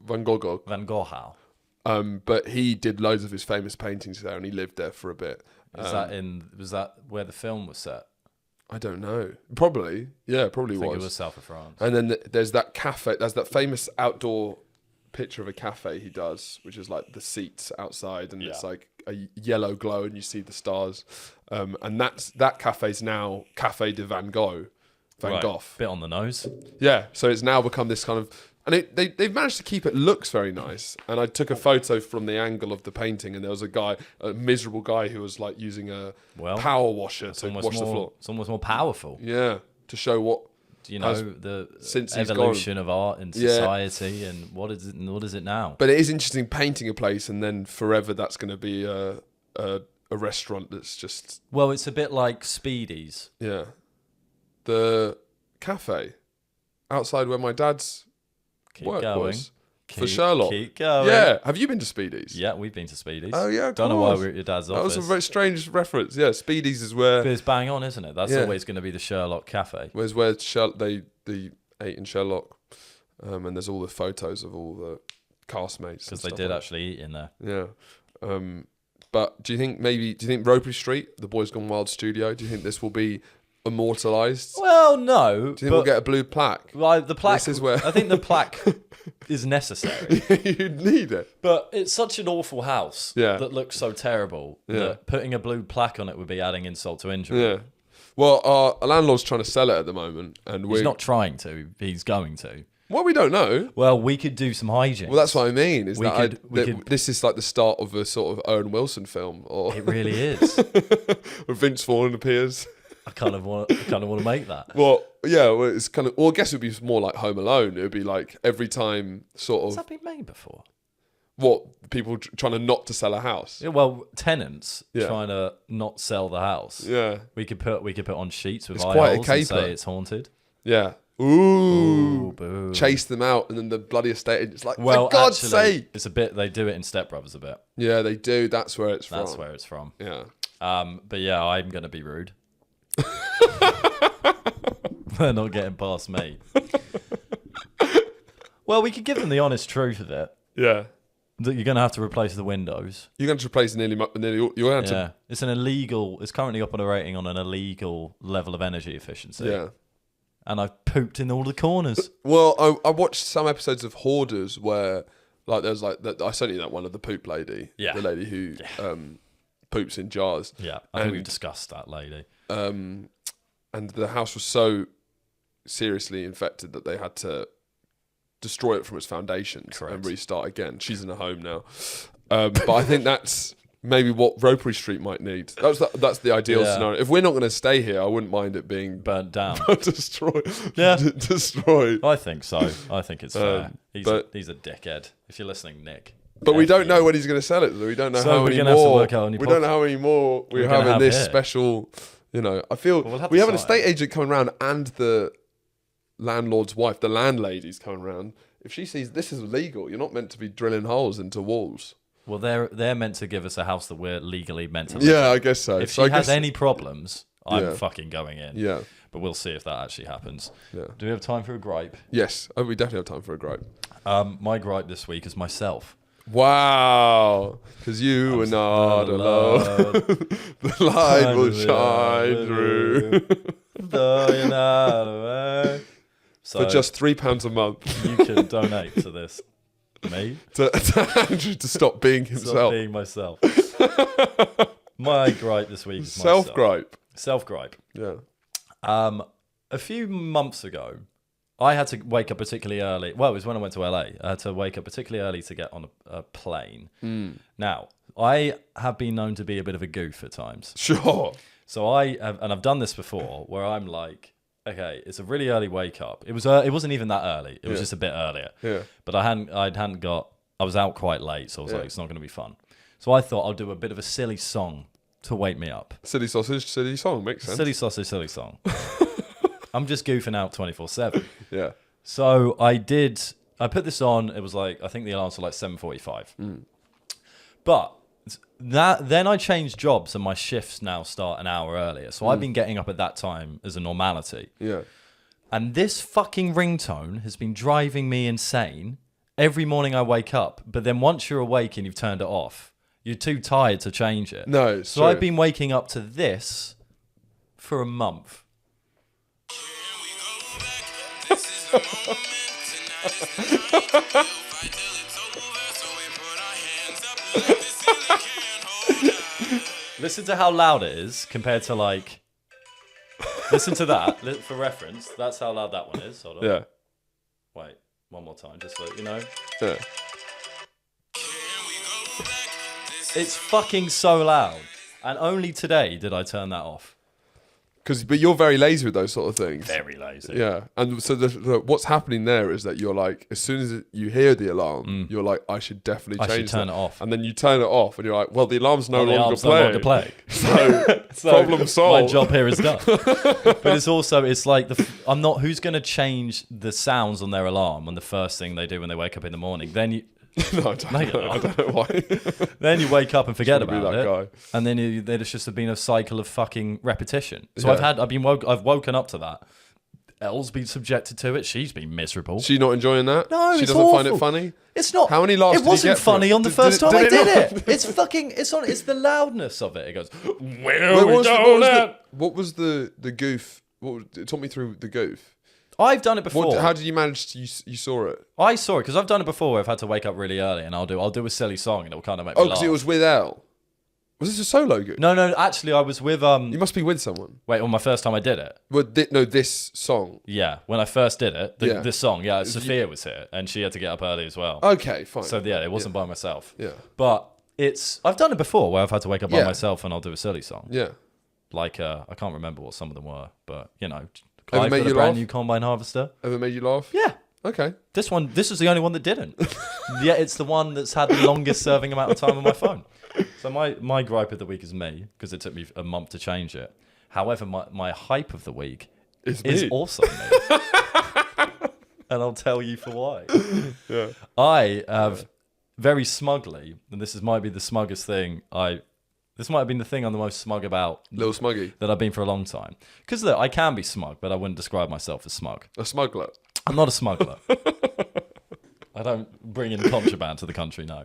Van Gogh. But he did loads of his famous paintings there, and he lived there for a bit. Was that where the film was set? I don't know. Probably. Yeah, probably I think it was south of France. And then there's that cafe. There's that famous outdoor picture of a cafe he does, which is like the seats outside, and it's like a yellow glow, and you see the stars. And that cafe's now Café de Van Gogh. Van Gogh. Bit on the nose. Yeah. So it's now become this kind of... And they've managed to keep it looks very nice. And I took a photo from the angle of the painting, and there was a miserable guy who was like using a power washer to wash the floor. It's almost more powerful. Yeah, to show what the evolution of art and society, and what is it now? But it is interesting painting a place, and then forever that's going to be a restaurant that's just... Well, it's a bit like Speedy's. Yeah, the cafe outside where my dad's work was for Sherlock. Keep going. Yeah. Have you been to Speedy's? Yeah, we've been to Speedy's. Oh yeah. Don't know why we were at your dad's office. That was a very strange reference. Yeah, Speedy's is where. But it's bang on, isn't it? That's always going to be the Sherlock cafe. Where's where they ate in Sherlock, and there's all the photos of all the castmates. Because they did actually eat in there. Yeah. But do you think Roper Street, the Boys Gone Wild studio, do you think this will be immortalised? Well, no. Do you think we'll get a blue plaque? Well, the plaque. This is where I think the plaque is necessary. You'd need it. But it's such an awful house that looks so terrible that putting a blue plaque on it would be adding insult to injury. Yeah. Well, our landlord's trying to sell it at the moment, and He's not trying to. He's going to. Well, we don't know. Well, we could do some hijinks. Well, that's what I mean. Is We that could- this is like the start of a sort of Owen Wilson film, or It really is. where Vince Vaughn appears. I kind of want to make that. Well, yeah, well, it's kind of. Well, I guess it would be more like Home Alone. It would be like every time, sort Has of that been made before? what people trying to not to sell a house. Yeah, well, tenants Yeah. trying to not sell the house. Yeah, We could put on sheets with It's eye quite a holes and caper. say it's haunted. yeah. Ooh, Boo. chase them out, and then the bloody estate agent's like, Well, for God's actually, sake. it's a bit. They do it in Step Brothers a bit. Yeah, they do. That's where it's That's from. where it's from. Yeah. But yeah, I'm gonna be rude. They're not getting past me. Well, we could give them the honest truth of it. Yeah. That you're gonna have to replace the windows. You're going to replace nearly. You're going to. Yeah, it's an illegal. It's currently operating on an illegal level of energy efficiency. Yeah. And I've pooped in all the corners. Well, I watched some episodes of Hoarders where, like, there's like I sent you that one of the poop lady. Yeah. The lady who poops in jars. Yeah, I think we've discussed that lady. And the house was so seriously infected that they had to destroy it from its foundations Correct. and restart again. She's in a home now. But I think that's maybe what Ropery Street might need. That's the ideal Yeah. scenario. If we're not going to stay here, I wouldn't mind it being Burnt down. destroyed. Yeah. Destroyed. I think so. I think it's fair. He's but- a dickhead. If you're listening, Nick. But we F don't you. know when he's going to sell it. So we don't know So how we're many gonna have to more. work out on your We don't know how many more We're we're gonna having have this here. special. You know, I feel Well, we'll have we to have an decide. estate agent coming around and the landlord's wife, the landlady's coming around. If she sees this is illegal, you're not meant to be drilling holes into walls. Well, they're meant to give us a house that we're legally meant to live Yeah, I guess so. in. If So she I has guess, any problems, I'm Yeah. fucking going in. yeah, But we'll see if that actually happens. yeah, Do we have time for a gripe? yes. Oh, we definitely have time for a gripe. My gripe this week is myself. Wow, because you are not alone. The light will shine through Though you're not aware. So for just £3 a month you can donate to this. Me? to Andrew to stop being Stop himself. being myself. My gripe this week is Self gripe. Self gripe. Yeah. A few months ago, I had to wake up particularly early. Well, it was when I went to LA. I had to wake up particularly early to get on a plane. Now, I have been known to be a bit of a goof at times. Sure. So I've done this before, where I'm like, okay, it's a really early wake up. It wasn't even that early. It was Yeah. just a bit earlier. Yeah. But I was out quite late, so I was Yeah. like, it's not going to be fun. So I thought I'll do a bit of a silly song to wake me up. Silly sausage, silly song. Makes sense. Silly sausage, silly song. I'm just goofing out 24/7. Yeah. So I put this on. It was like, I think the alarms were like 7:45. But then I changed jobs and my shifts now start an hour earlier. So I've been getting up at that time as a normality. Yeah. And this fucking ringtone has been driving me insane every morning I wake up. But then once you're awake and you've turned it off, you're too tired to change it. No, it's So true. I've been waking up to this for a month. Listen to how loud it is compared to like. Listen to that for reference. That's how loud that one is. Hold on. Yeah. Wait, one more time, just so you know. Yeah. It's fucking so loud, and only today did I turn that off. But you're very lazy with those sort of things. Very lazy. Yeah. And so what's happening there is that you're like, as soon as you hear the alarm, you're like, I should definitely I change should turn that. it off. And then you turn it off and you're like, well, the alarm's no The longer alarm's playing. no longer playing. So, problem solved. My job here is done. But it's like I'm not. Who's going to change the sounds on their alarm when the first thing they do when they wake up in the morning? Then you. No, I don't know why. Then you wake up and forget Just wanna about be it, that guy. and then there's just been a cycle of fucking repetition. So Yeah. I've woken up to that. Elle's been subjected to it. She's been miserable. She not enjoying that? No, she it's doesn't find it awful. funny? It's not. How many laughs It did you wasn't get from funny it? on the Did- first did time I it did not? it. It's fucking. It's the loudness of it. It goes. What was the goof? Talk me through the goof. I've done it before. How did you manage to? You saw it? I saw it because I've done it before. Where I've had to wake up really early, and I'll do a silly song, and it'll kind of make me Oh, laugh. because it was with Elle. Was this a solo gig? No, actually, I was with You must be with someone. Wait, on my first time I did it. Well, this song. Yeah, when I first did it, Yeah. this song. Yeah, Sophia was here, and she had to get up early as well. Okay, fine. So yeah, it wasn't by myself. Yeah. But I've done it before where I've had to wake up by Yeah. myself and I'll do a silly song. Yeah. Like I can't remember what some of them were, but you know, Ever I've made got you a brand laugh? new combine harvester. Ever made you laugh? Yeah. Okay. This is the only one that didn't. Yeah, it's the one that's had the longest serving amount of time on my phone. So my gripe of the week is me, because it took me a month to change it. However, my hype of the week is also me. And I'll tell you for why. Yeah. I have very smugly, and this might be the smuggest thing this might have been the thing I'm the most smug about. Little smuggy. That I've been for a long time. Because look, I can be smug, but I wouldn't describe myself as smug. A smuggler. I'm not a smuggler. I don't bring in contraband to the country, no.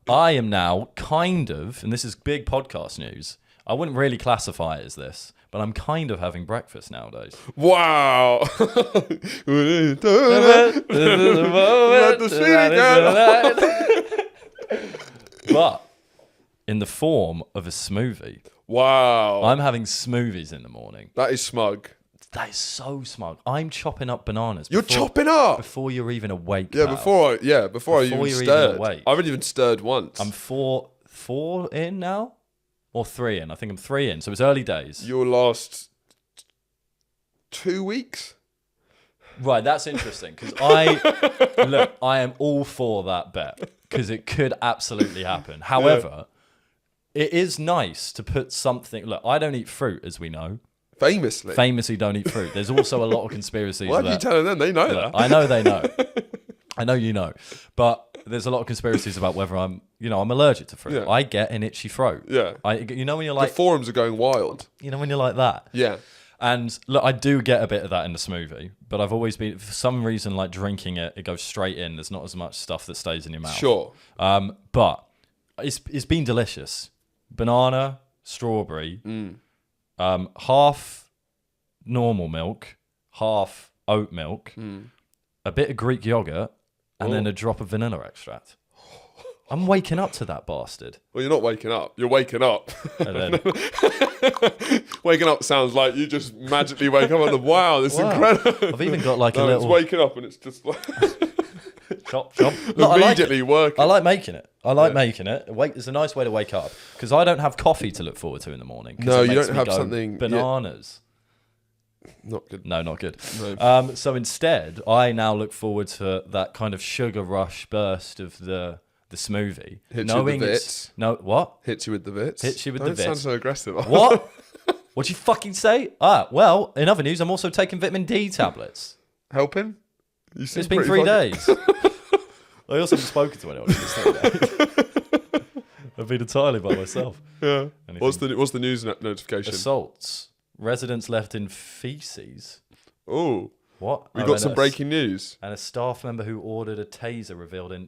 I am now kind of, and this is big podcast news, I wouldn't really classify it as this, but I'm kind of having breakfast nowadays. Wow. Let the But in the form of a smoothie. Wow. I'm having smoothies in the morning. That is smug. That is so smug. I'm chopping up bananas. You're chopping up before you're even awake. Yeah, pal. before I even Before you're even stirred. awake. I haven't even stirred once. I'm four in now, or 3 in. I think I'm 3 in. So it's early days. Your last 2 weeks. Right, that's interesting because I am all for that bet because it could absolutely happen. However, it is nice to put something. Look, I don't eat fruit, as we know. Famously don't eat fruit. There's also a lot of conspiracies. Why are you telling them? They know that. I know they know. I know you know. But there's a lot of conspiracies about whether I'm allergic to fruit. Yeah. I get an itchy throat. Yeah. When you're like, The forums are going wild. when you're like that. Yeah. And look, I do get a bit of that in the smoothie, but I've always been, for some reason, like drinking it goes straight in. There's not as much stuff that stays in your mouth. Sure. But it's been delicious. Banana, strawberry, half normal milk, half oat milk, a bit of Greek yogurt, and then a drop of vanilla extract. I'm waking up to that bastard. Well, you're not waking up. You're waking up. And then, Waking up sounds like you just magically wake up and wow, this is incredible. I've even got like a No, little it's waking up and it's just like chop. Look, immediately working. I like making it. Making it. It's a nice way to wake up because I don't have coffee to look forward to in the morning. No, it you makes don't me have go something- bananas. Not good. No, not good. No. So instead, I now look forward to that kind of sugar rush burst of the smoothie. Hits you with the bits. What? Hits you with the bits. Hits you with Don't the bits. sound so aggressive. What? What'd you fucking say? Well, in other news, I'm also taking vitamin D tablets. Helping? You seem It's been pretty 3 days. I also haven't spoken to anyone in this 3 days. I've been entirely by myself. Yeah. Anything. What's the news notification? Assaults. Residents left in feces. Oh. What? We got some breaking news. And a staff member who ordered a taser revealed in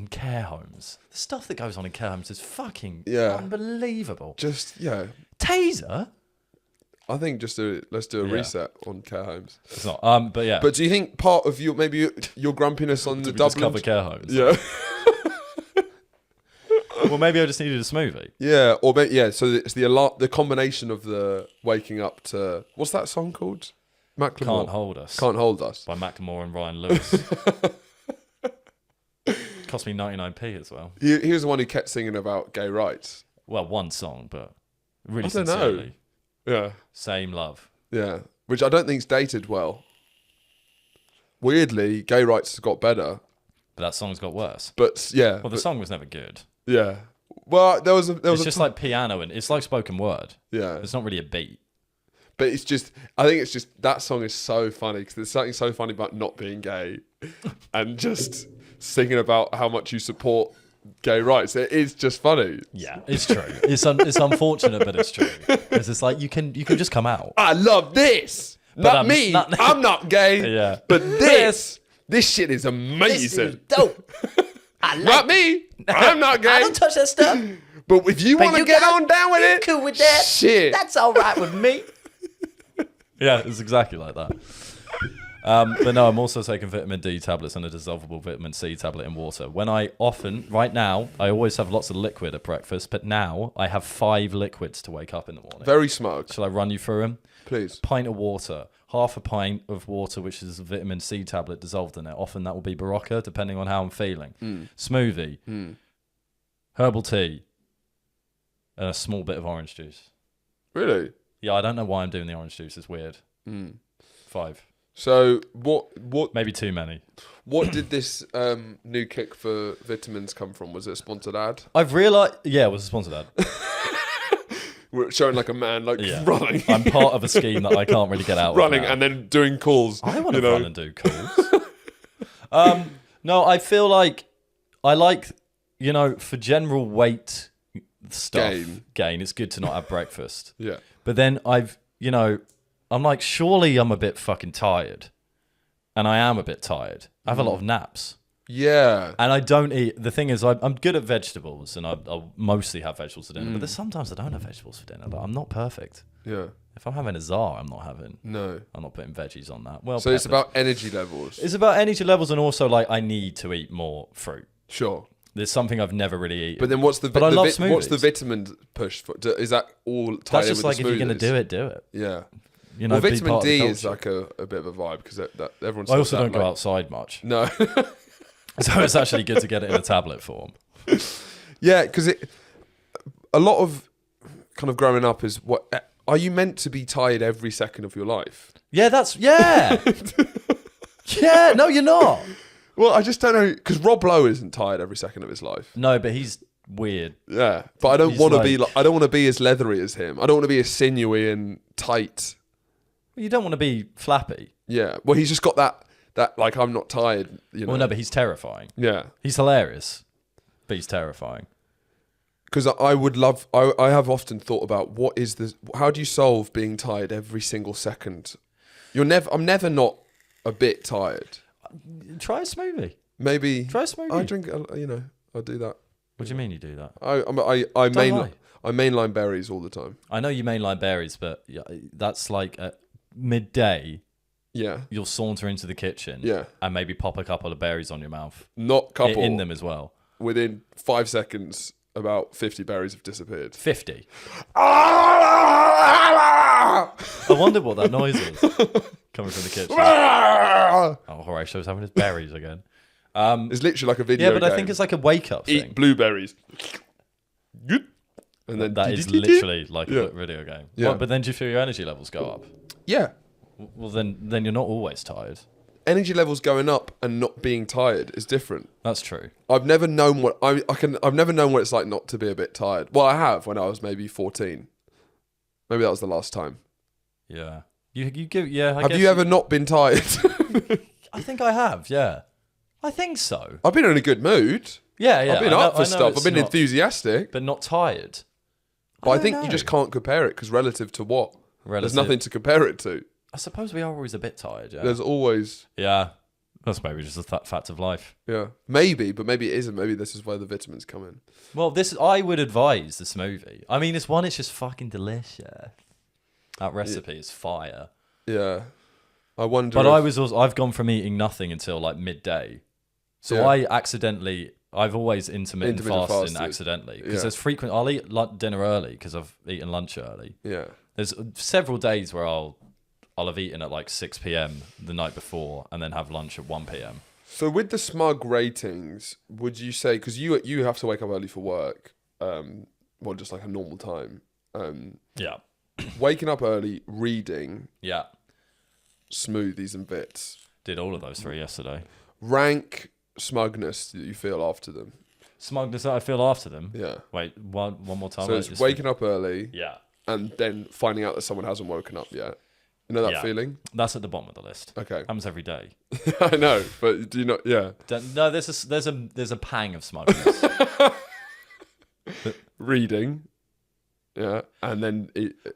care homes. The stuff that goes on in care homes is fucking unbelievable. Taser? I think let's do a reset on care homes. It's not. But yeah. But do you think part of your grumpiness on the we just Dublin cover care homes? Yeah. Well, maybe I just needed a smoothie. Yeah, or so it's the combination of the waking up to what's that song called? Macklemore. Can't Hold Us. Can't Hold Us. By Macklemore and Ryan Lewis. Cost me 99p as well. He was the one who kept singing about gay rights. Well, one song, but really I don't sincerely. know. Yeah. Same love. Yeah. Which I don't think's dated well. Weirdly, gay rights has got better. But that song's got worse. But yeah. Well, the song was never good. Yeah. Well, there was it's just like piano and it's like spoken word. Yeah. It's not really a beat. But I think it's just that song is so funny because there's something so funny about not being gay and just singing about how much you support gay rights. It is just funny. Yeah, it's true. It's unfortunate, but it's true. Because it's like you can just come out. I love this. Not me. I'm not gay. Yeah. But this shit is amazing. This is dope. Not me. I'm not gay. I don't touch that stuff. But if you want to get on down with You it, cool with that? shit. That's all right with me. Yeah, it's exactly like that. But no, I'm also taking vitamin D tablets and a dissolvable vitamin C tablet in water. Right now, I always have lots of liquid at breakfast, but now I have 5 liquids to wake up in the morning. Very smug. Shall I run you through them? Please. Pint of water, half a pint of water, which is a vitamin C tablet dissolved in it. Often that will be Barocca, depending on how I'm feeling. Smoothie, herbal tea, and a small bit of orange juice. Really? Yeah, I don't know why I'm doing the orange juice. It's weird. 5. So what? Maybe too many. What did this new kick for vitamins come from? Was it a sponsored ad? I've realised... Yeah, it was a sponsored ad. We're showing like a man running. I'm part of a scheme that I can't really get out running of now. and then doing calls. I want to run and do calls. No, I feel like I like, for general weight stuff, gain, it's good to not have breakfast. Yeah. But then I'm like, surely I'm a bit fucking tired. And I am a bit tired. I have a lot of naps. Yeah. And I don't eat. The thing is, I'm good at vegetables, and I'll mostly have vegetables for dinner. But there's sometimes I don't have vegetables for dinner. Like, I'm not perfect. Yeah. If I'm having a czar, I'm not having. No. I'm not putting veggies on that. Well, so it's about energy levels. It's about energy levels, and also like I need to eat more fruit. Sure. There's something I've never really eaten. But then what's the vitamin push for? Is that all tied That's in just with like the if you're going to do it. Yeah. Well, vitamin D is like a bit of a vibe because that everyone. I also don't go outside much. No. So it's actually good to get it in a tablet form. Yeah, because a lot of kind of growing up is what. Are you meant to be tired every second of your life? Yeah, yeah, no, you're not. Well, I just don't know, because Rob Lowe isn't tired every second of his life. No, but he's weird. Yeah, but I don't want to be like, I don't want to be as leathery as him. I don't want to be as sinewy and tight. You don't want to be flappy. Yeah, well, he's just got that like, I'm not tired. Well, no, but he's terrifying. Yeah, he's hilarious, but he's terrifying. Because I have often thought about how do you solve being tired every single second? I'm never not a bit tired. Try a smoothie. Maybe try a smoothie. I drink. I'll do that. What do you mean you do that? I mainline berries all the time. I know you mainline berries, but that's like at midday. Yeah, you'll saunter into the kitchen. Yeah, and maybe pop a couple of berries on your mouth. Not couple in them as well. Within 5 seconds, about 50 berries have disappeared. 50. I wonder what that noise is coming from the kitchen. Horatio's having his berries again. It's literally like a video. Yeah, but I think it's like a wake-up thing. Eat blueberries. And then that is literally like a video game. Yeah. Well, but then do you feel your energy levels go up? Yeah. Well, then you're not always tired. Energy levels going up and not being tired is different. That's true. I've never known what I've never known what it's like not to be a bit tired. Well, I have when I was maybe 14. Maybe that was the last time. Yeah. You give Have you ever not been tired? I think I have. Yeah. I think so. I've been in a good mood. Yeah. I've been up for stuff. I've been enthusiastic, but not tired. But I think you just can't compare it because relative to what? There's nothing to compare it to. I suppose we are always a bit tired. Yeah. There's always. Yeah. That's maybe just a fact of life. Yeah. Maybe, but maybe it isn't. Maybe this is where the vitamins come in. Well, I would advise the smoothie. I mean, it's just fucking delicious. That recipe is fire. Yeah. I wonder. But I've gone from eating nothing until like midday. So I've always intermittent fasting accidentally. Because there's I'll eat dinner early because I've eaten lunch early. Yeah. There's several days where I'll have eaten at like 6 p.m. the night before and then have lunch at 1 p.m. So with the smug ratings, would you say, because you have to wake up early for work, just like a normal time. Yeah. Waking up early, reading. Yeah. Smoothies and bits. Did all of those 3 yesterday. Rank smugness that you feel after them. Smugness that I feel after them? Yeah. Wait, one more time. So it's waking up early. Yeah. And then finding out that someone hasn't woken up yet. You know that feeling? That's at the bottom of the list. Okay. Happens every day. I know, but do you not? Yeah. No, there's a pang of smugness. Reading. Yeah, and then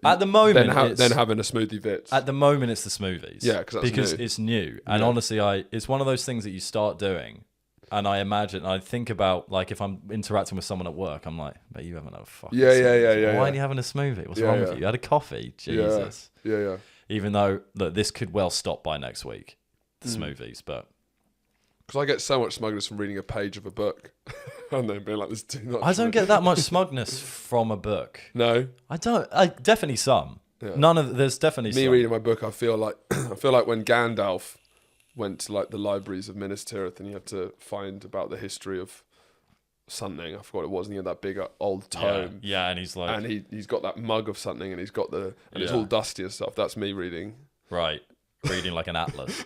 at the moment, then having a smoothie bits. At the moment, it's the smoothies. Yeah, because it's new, and honestly, it's one of those things that you start doing, and I think about like if I'm interacting with someone at work, I'm like, but you haven't had a fucking smoothie. Why are you having a smoothie? What's wrong with you? You had a coffee, Jesus. Yeah. Even though look, this could well stop by next week, the smoothies, but Because I get so much smugness from reading a page of a book and then being like, "This do not." I don't get that much smugness from a book. No, I don't. Definitely some. Yeah. There's definitely me some. reading my book, I feel like when Gandalf went to like the libraries of Minas Tirith and you had to find about the history of something. I forgot what it was, and he had that big old tome. Yeah, and he's like, And he's got that mug of something, and he's got and it's Yeah. all dusty and stuff. That's me reading. right, reading like an atlas.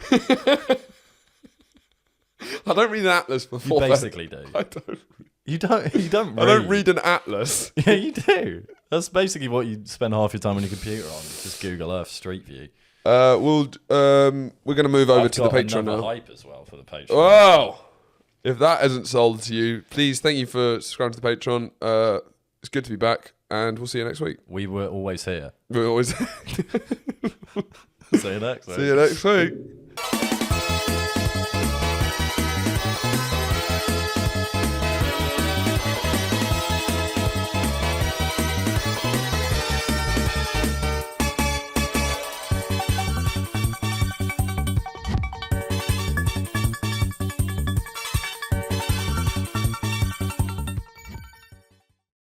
I don't read an atlas before. You basically do. I don't. You don't. You don't. Read. I don't read an atlas. Yeah, you do. That's basically what you spend half your time on your computer on. Just Google Earth Street View. We're gonna move over to the Patreon another now. hype as well for the Patreon. Wow! If that hasn't sold to you, please thank you for subscribing to the Patreon. It's good to be back, and we'll see you next week. We were always here. We're always See you next week. see you next week.